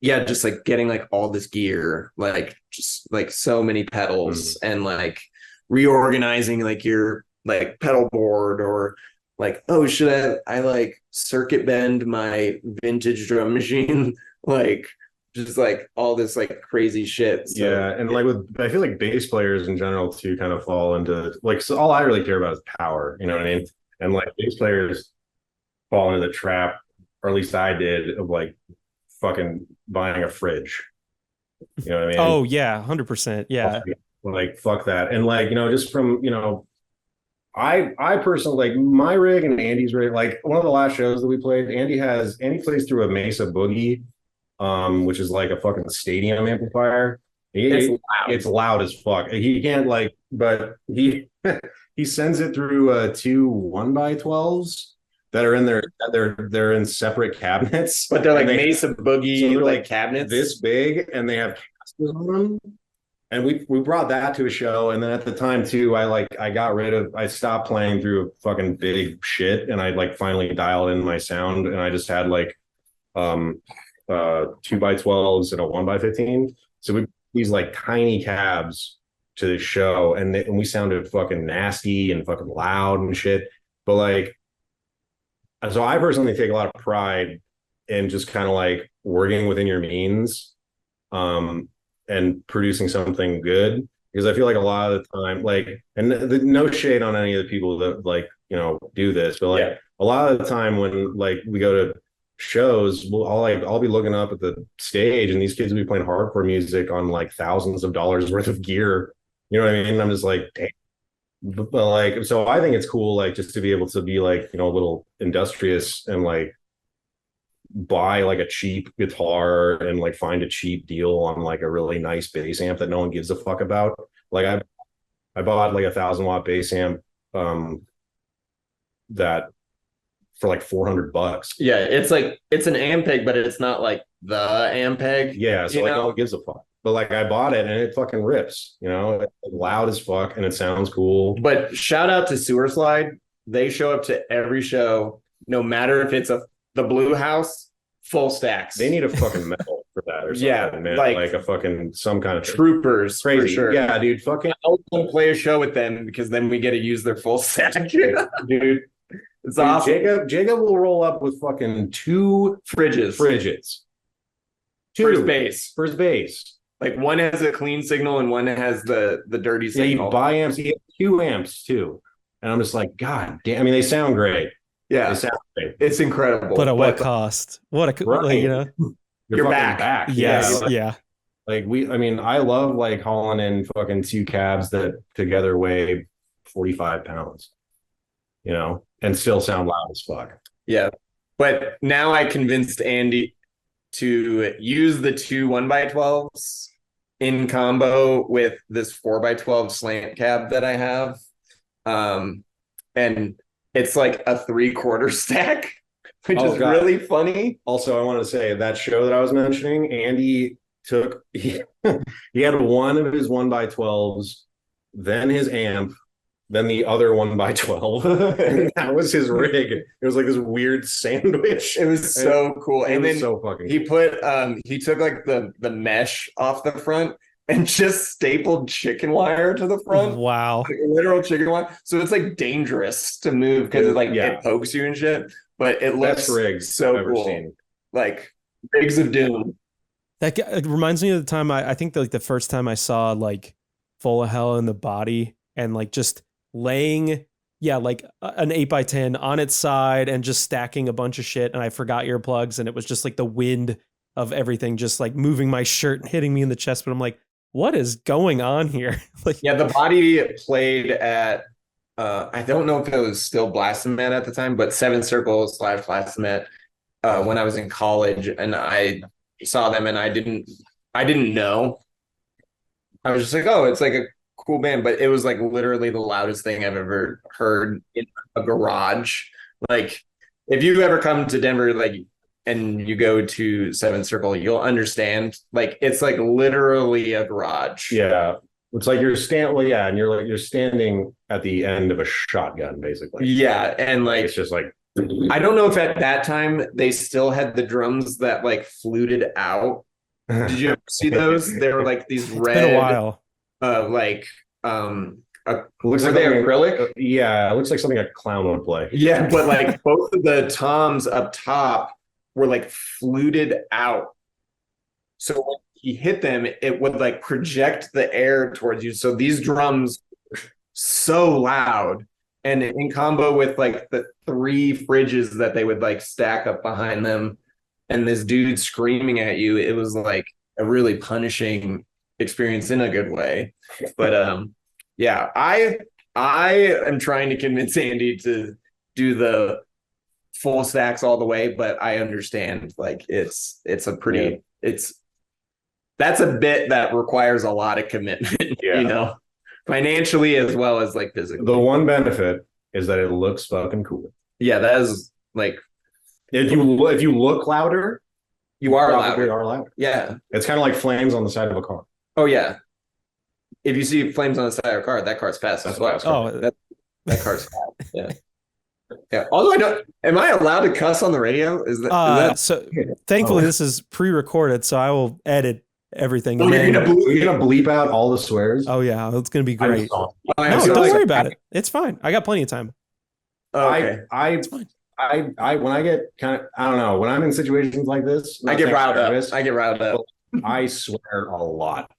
yeah, just like getting like all this gear, like just like so many pedals, and like reorganizing like your like pedal board, or like, oh, should I like circuit bend my vintage drum machine? Like just like all this like crazy shit. So,
yeah, and like I feel like bass players in general too kind of fall into like, so all I really care about is power, you know what I mean? And like bass players fall into the trap or at least I did, of like fucking buying a fridge. You know what I mean?
Oh yeah, 100%. Yeah.
Like fuck that. And like, just from, I personally like my rig and Andy's rig. Like one of the last shows that we played, Andy plays through a Mesa Boogie, which is like a fucking stadium amplifier. It's loud as fuck. He can't like, but he he sends it through two 1x12s that are in they're in separate cabinets,
but they're like Mesa Boogie,
so they're
like cabinets
this big, and they have casters on them. And we brought that to a show, and then at the time too, I stopped playing through fucking big shit, and I like finally dialed in my sound, and I just had like 2x12s and a 1x15. So we these like tiny cabs to the show, and we sounded fucking nasty and fucking loud and shit. But like, so I personally take a lot of pride in just kind of like working within your means. And producing something good, because I feel like a lot of the time, like, and no shade on any of the people that like, do this, but like a lot of the time when like we go to shows, I'll be looking up at the stage and these kids will be playing hardcore music on like thousands of dollars worth of gear. You know what I mean? And I'm just like, damn. But like, so I think it's cool, like just to be able to be like, a little industrious and like buy like a cheap guitar and like find a cheap deal on like a really nice bass amp that no one gives a fuck about. Like I bought like 1,000-watt bass amp that for like $400.
Yeah, it's like it's an Ampeg, but it's not like the Ampeg.
Yeah, so like no one gives a fuck. But like I bought it and it fucking rips, it's loud as fuck and it sounds cool.
But shout out to Sewer Slide. They show up to every show, no matter if it's the Blue House, full stacks.
They need a fucking medal for that or something,
yeah,
man. Like a fucking some kind of
troopers,
crazy.
For sure.
Yeah, dude. Fucking
I want to play a show with them because then we get to use their full stack.
Dude.
It's awesome.
Jacob will roll up with fucking two fridges. First base.
Like one has a clean signal and one has the dirty signal.
You buy amps, you get 2 amps too. And I'm just like, God damn. I mean, they sound great.
Yeah,
they sound great.
It's incredible.
But at what cost? What a
right.
You're back.
Yes,
yeah. Like I love like hauling in fucking 2 cabs that together weigh 45 pounds, and still sound loud as fuck.
Yeah. But now I convinced Andy to use the 2 1x12s in combo with this 4x12 slant cab that I have. And it's like a 3/4 stack, which is really funny.
Also, I want to say that show that I was mentioning, Andy he had one of his 1x12s, then his amp, then the other 1x12. And that was his rig. It was like this weird sandwich.
It was so cool. And then
so fucking
he put he took like the mesh off the front and just stapled chicken wire to the front.
Wow.
Like literal chicken wire. So it's like dangerous to move because it pokes you and shit. But it looks
rigs
so
I've ever
cool.
Seen.
Like rigs of doom.
It reminds me of the time I think the first time I saw like Full of Hell in the Body and like just laying like an 8x10 on its side and just stacking a bunch of shit, and I forgot earplugs, and it was just like the wind of everything just like moving my shirt and hitting me in the chest. But I'm like, what is going on here? Like,
yeah, the Body played at I don't know if it was still Blastomet at the time, but 7 Circle / Blastomet when I was in college, and I saw them and I didn't know. I was just like, oh, it's like a cool band, but it was like literally the loudest thing I've ever heard in a garage. Like if you ever come to Denver, like, and you go to 7 Circle, you'll understand. Like it's like literally a garage.
Yeah. It's like you're and you're standing at the end of a shotgun, basically.
Yeah. And like
it's just like
I don't know if at that time they still had the drums that like fluted out. Did you ever see those? They were like these red.
It's been a while.
Looks like
they acrylic?
Yeah, it looks like something a clown would play.
Yeah, but like both of the toms up top were like fluted out. So when he hit them, it would like project the air towards you. So these drums were so loud. and in combo with like the 3 fridges that they would like stack up behind them, and this dude screaming at you, it was like a really punishing experience in a good way. But yeah, I am trying to convince Andy to do the full stacks all the way, but I understand like it's a pretty that's a bit that requires a lot of commitment, you know, financially as well as like physically.
The one benefit is that it looks fucking cool.
Yeah, that is like
if you look louder,
you are
louder.
Yeah,
it's kind of like flames on the side of a car.
Oh yeah, if you see flames on the side of a car, that car's fast as well. That car's fast. Yeah. Yeah. Although am I allowed to cuss on the radio? Is that
so? Thankfully, this is pre-recorded, so I will edit everything.
You're gonna bleep out all the swears.
Oh yeah, it's gonna be great.
No,
don't worry about it. It's fine. I got plenty of time.
Okay.
It's fine. I when I get kind of, I don't know, when I'm in situations like this,
I get riled up.
I swear a lot,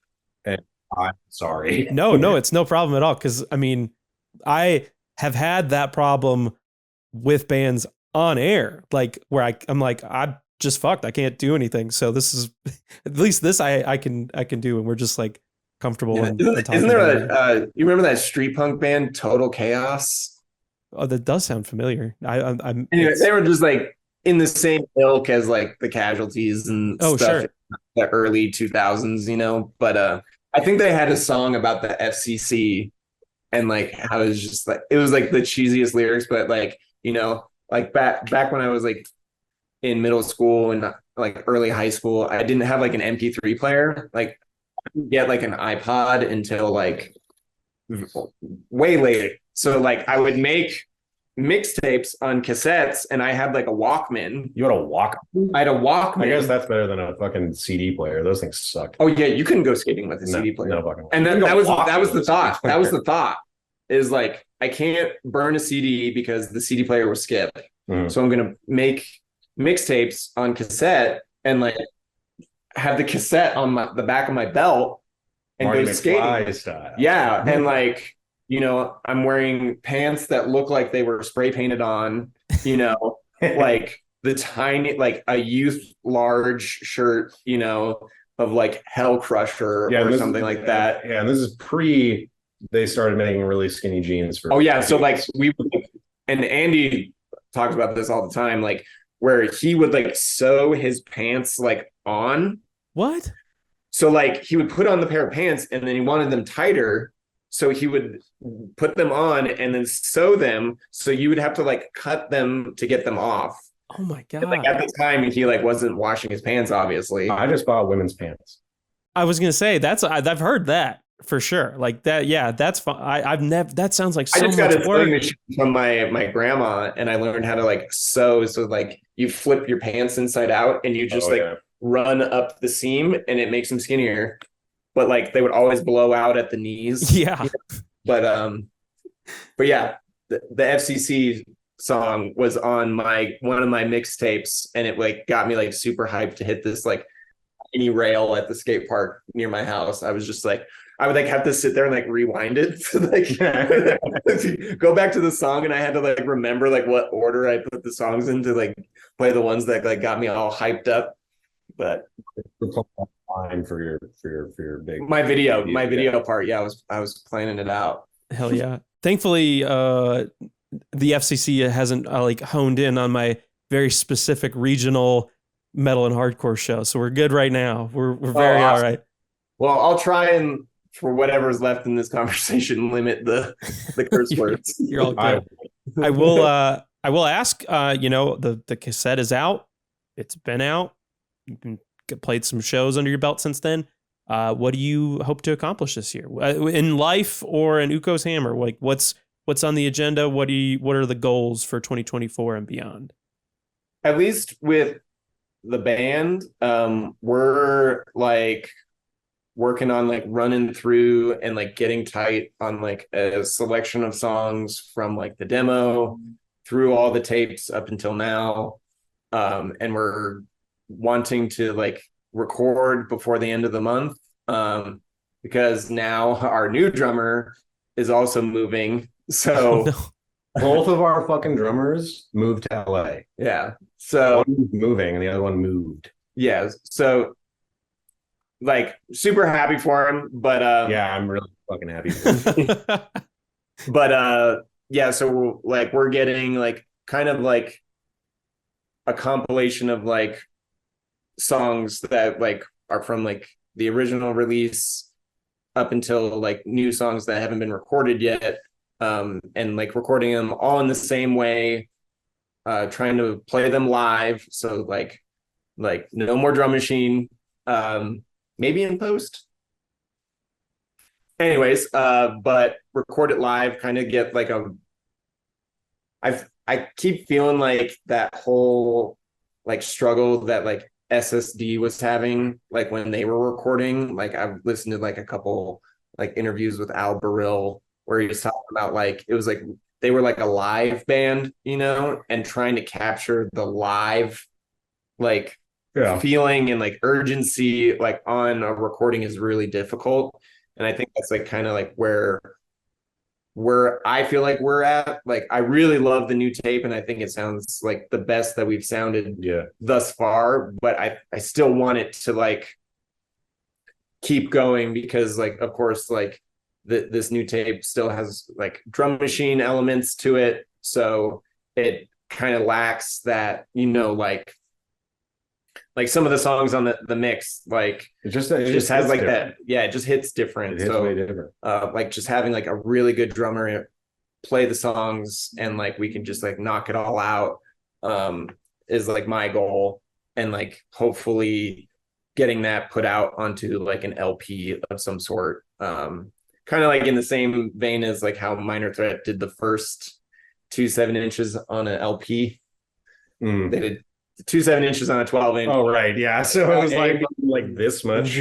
and I'm sorry.
No, it's no problem at all. Because I mean, I have had that problem with bands on air, like where I'm like, I'm just fucked. I can't do anything. So this is at least this I can do, and we're just like comfortable.
Yeah. Isn't there you remember that street punk band Total Chaos?
Oh, that does sound familiar. I'm
anyway, they were just like in the same ilk as like the Casualties and stuff.
Sure.
In the early 2000s, you know. But I think they had a song about the FCC, and like how it was just like it was like the cheesiest lyrics, but like, you know, like back when I was like in middle school and like early high school, I didn't have like an MP3 player. Like I didn't get like an iPod until like way later. So like I would make mixtapes on cassettes, and I had like a Walkman.
You had a Walkman?
I had a Walkman.
I guess that's better than a fucking CD player. Those things suck.
Oh yeah, you couldn't go skating with a CD player.
No fucking.
And that was the thought. That was the thought. Is like I can't burn a CD because the CD player will skip. So I'm gonna make mixtapes on cassette and like have the cassette on the back of my belt and
Marty
go skating.
Style.
Yeah, and like, you know, I'm wearing pants that look like they were spray painted on, you know, like the tiny, like a youth large shirt, you know, of like Hell Crusher or something like that.
Yeah, and this is they started making really skinny jeans for.
Oh yeah, so like and Andy talks about this all the time, like where he would like sew his pants like on.
What?
So like he would put on the pair of pants and then he wanted them tighter. So he would put them on and then sew them. So you would have to like cut them to get them off.
Oh my God.
And, like at the time he like wasn't washing his pants, obviously.
I just bought women's pants.
I was going to say I've heard that for sure. Like that. Yeah, that's fine. I've never, that sounds like so much work. I just got a sewing machine
from my grandma, and I learned how to like sew. So like you flip your pants inside out and you just run up the seam and it makes them skinnier. But like they would always blow out at the knees.
Yeah.
But yeah, the FCC song was on one of my mixtapes, and it like got me like super hyped to hit this like tiny rail at the skate park near my house. I was just like, I would like have to sit there and like rewind it to like go back to the song, and I had to like remember like what order I put the songs in to like play the ones that like got me all hyped up. But
for your big
video part, yeah, I was planning it out.
Hell yeah. Thankfully the FCC hasn't like honed in on my very specific regional metal and hardcore show, so we're good right now. We're very awesome. All right.
Well, I'll try and, for whatever's left in this conversation, limit the curse words.
You're all good. I will ask, you know, the cassette is out. It's been out. You can played some shows under your belt since then. What do you hope to accomplish this year in life or in Ukko's Hammer? Like what's on the agenda? What are the goals for 2024 and beyond?
At least with the band, we're like working on like running through and like getting tight on like a selection of songs from like the demo through all the tapes up until now. And we're wanting to like record before the end of the month, because now our new drummer is also moving. So
Both of our fucking drummers moved to LA.
Yeah. So
one was moving and the other one moved.
yeah. So like super happy for him, but
Yeah, I'm really fucking happy for him.
but yeah, so we're getting like kind of like a compilation of like songs that like are from like the original release up until like new songs that haven't been recorded yet, and like recording them all in the same way, trying to play them live, so like no more drum machine, maybe in post, anyways, but record it live, kind of get like I keep feeling like that whole like struggle that like SSD was having, like when they were recording. Like I've listened to like a couple like interviews with Al Baril where he was talking about like it was like they were like a live band, and trying to capture the live like feeling and like urgency like on a recording is really difficult. And I think that's like kind of like where I feel like we're at. Like I really love the new tape and I think it sounds like the best that we've sounded thus far, but I still want it to like keep going because like of course like this new tape still has like drum machine elements to it, so it kind of lacks that, like some of the songs on the mix, like it just has like different. It just hits different.
It hits way different.
Like just having like a really good drummer play the songs and like we can just like knock it all out, is like my goal, and like hopefully getting that put out onto like an LP of some sort, kind of like in the same vein as like how Minor Threat did the first 2 7-inches on an LP. They did 2 7-inches on a 12-inch.
Oh right, yeah. So it was like this much.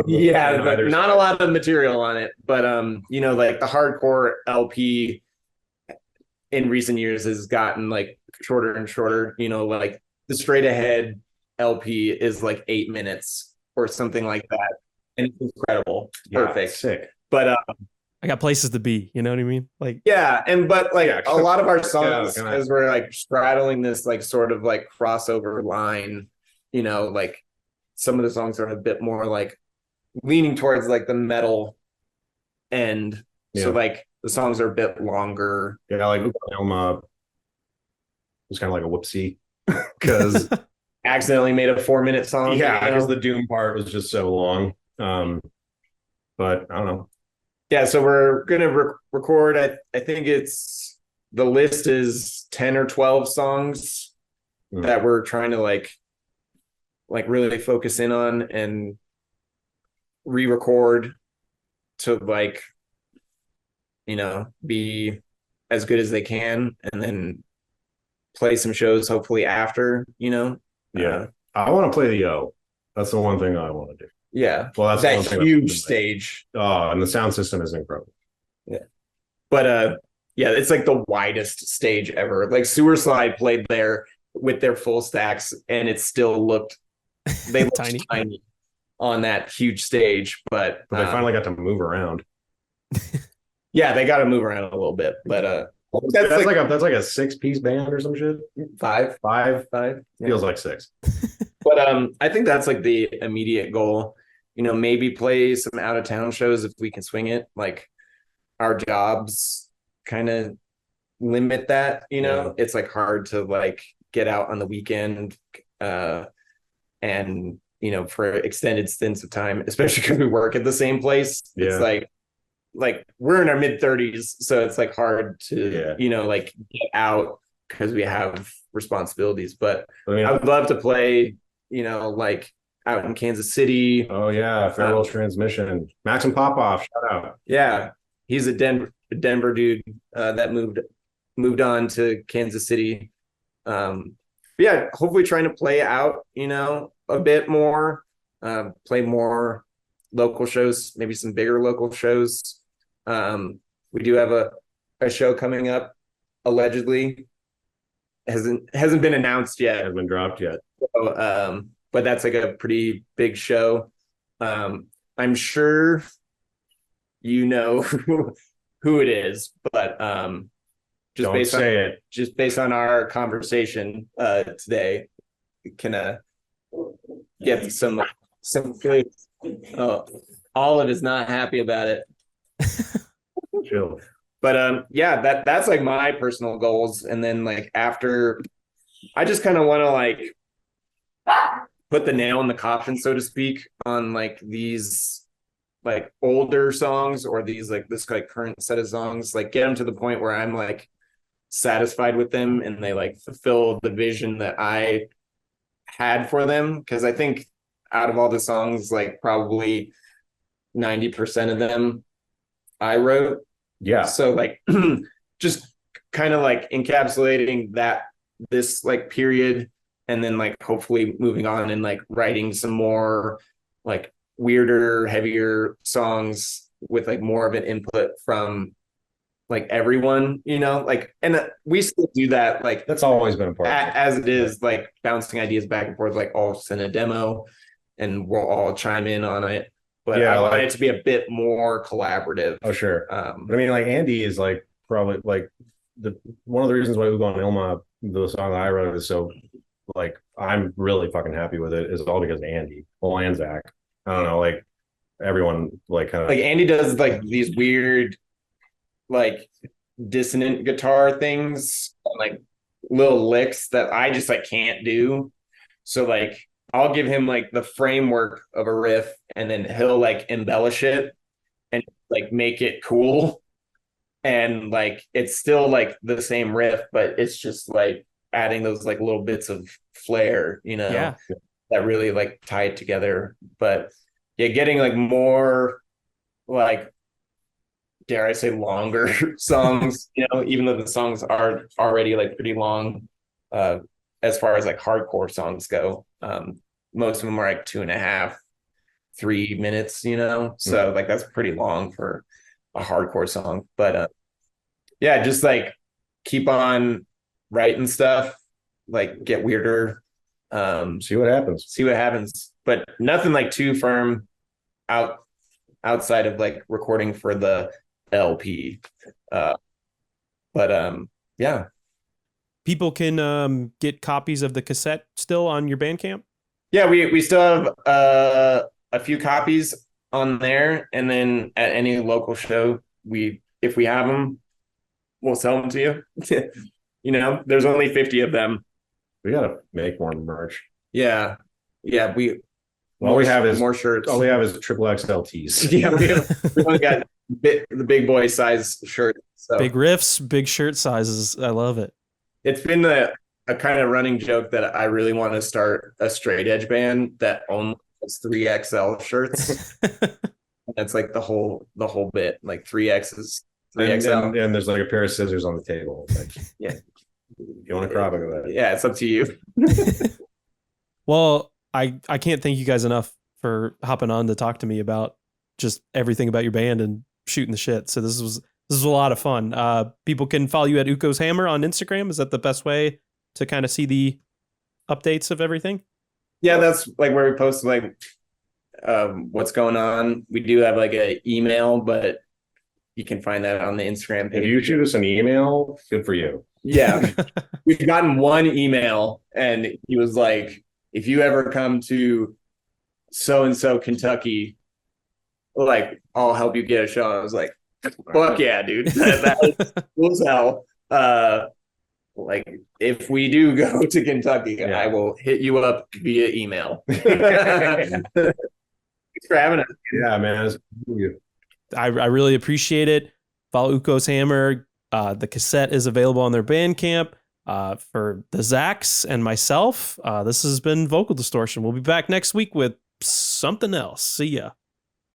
Yeah, but not a lot of material on it. But like the hardcore LP in recent years has gotten like shorter and shorter. Like the straight ahead LP is like 8 minutes or something like that, and it's incredible, perfect,
sick.
But
I got places to be, you know what I mean? Like,
yeah, but a lot of our songs, as we're like straddling this like sort of like crossover line, like some of the songs are a bit more like leaning towards like the metal end. So like the songs are a bit longer.
Yeah, like Elma was kind of like a whoopsie because
accidentally made a 4-minute song.
Yeah, because the Doom part was just so long. But I don't know.
Yeah, so we're gonna record. I think it's the list is 10 or 12 songs that we're trying to like really focus in on and re-record to like be as good as they can, and then play some shows hopefully after.
I want to play the O. That's the one thing I want to do.
Yeah,
well, that's
that huge stage.
Oh, and the sound system is incredible.
Yeah, but yeah, it's like the widest stage ever. Like Sewer Slide played there with their full stacks, and it still looked tiny on that huge stage. But
they finally got to move around.
Yeah, they got to move around a little bit. But
that's like a 6-piece band or some shit.
Five.
Feels like 6.
But I think that's like the immediate goal. Maybe play some out of town shows if we can swing it. Like our jobs kind of limit that. It's like hard to like get out on the weekend, and for extended stints of time, especially because we work at the same place. Yeah. It's like we're in our mid-30s, so it's like hard to like get out because we have responsibilities. But I would love to play, like out in Kansas City.
Oh yeah, Farewell Transmission. Maxim Popoff, shout out.
Yeah, he's a Denver dude that moved on to Kansas City. Yeah, hopefully trying to play out, a bit more, play more local shows, maybe some bigger local shows. We do have a show coming up, allegedly. Hasn't been announced yet.
Hasn't been dropped yet.
So, but that's like a pretty big show. I'm sure who it is, but just
Don't
based on
say it.
just based on our conversation today, can get some clues. Oh, Olive is not happy about it.
Chill.
But yeah, that's like my personal goals. And then like after, I just kind of want to like put the nail in the coffin, so to speak, on like these like older songs, or these like this like current set of songs, like get them to the point where I'm like satisfied with them and they like fulfill the vision that I had for them. Because I think out of all the songs, like probably 90% of them I wrote.
Yeah.
So like just kind of like encapsulating this like period, and then like hopefully moving on and like writing some more like weirder, heavier songs with like more of an input from like everyone, like, and we still do that, like
That's always been important.
as it is, like bouncing ideas back and forth, like I'll send a demo and we'll all chime in on it. But
Yeah,
I want
like-
it to be a bit more collaborative.
Oh, sure. But I mean, like Andy is like probably like one of the reasons why Ukko and Ilma, the song that I wrote, is so like I'm really fucking happy with it, is all because of Andy. Well, and Zach. I don't know, like everyone like kind of
Like Andy does like these weird like dissonant guitar things, like little licks that I just like can't do. So like I'll give him like the framework of a riff, and then he'll like embellish it and like make it cool. And like it's still like the same riff, but it's just like adding those like little bits of flair,
Yeah.
that really like tie it together. But yeah, getting like more like, dare I say, longer songs, even though the songs are already like pretty long, as far as like hardcore songs go. Most of them are like 2.5, 3 minutes, so like that's pretty long for a hardcore song. But yeah, just like keep on writing stuff, like get weirder,
see what happens.
but nothing like too firm outside of like recording for the LP. But yeah,
People can get copies of the cassette still on your Bandcamp.
yeah, we still have a few copies on there, and then at any local show, if we have them, we'll sell them to you. There's only 50 of them.
We gotta make more merch.
Yeah, we
All we have is
more shirts.
All we have is triple XL tees.
Yeah, we only got the big boy size shirt. So
Big riffs, big shirt sizes. I love it.
it's been a kind of running joke that I really want to start a straight edge band that only has 3XL shirts. That's like the whole bit, like 3X's, 3XL.
And there's like a pair of scissors on the table. Like,
Yeah.
You want to crop it with that?
Yeah, it's up to you.
Well, I can't thank you guys enough for hopping on to talk to me about just everything about your band and shooting the shit. So this was a lot of fun. People can follow you at Ukko's Hammer on Instagram. Is that the best way to kind of see the updates of everything?
Yeah, that's like where we post like what's going on. We do have like an email, but you can find that on the Instagram page.
If you shoot us an email, good for you.
Yeah, we've gotten one email, and he was like, if you ever come to so-and-so Kentucky, like I'll help you get a show. I was like, fuck yeah, dude. That was cool as hell. Like if we do go to Kentucky,
Yeah.
I will hit you up via email. Thanks for having us.
Yeah, man.
I really appreciate it. Follow Ukko's Hammer. The cassette is available on their Bandcamp. For the Zacks and myself, this has been Vocal Distortion. We'll be back next week with something else. See ya.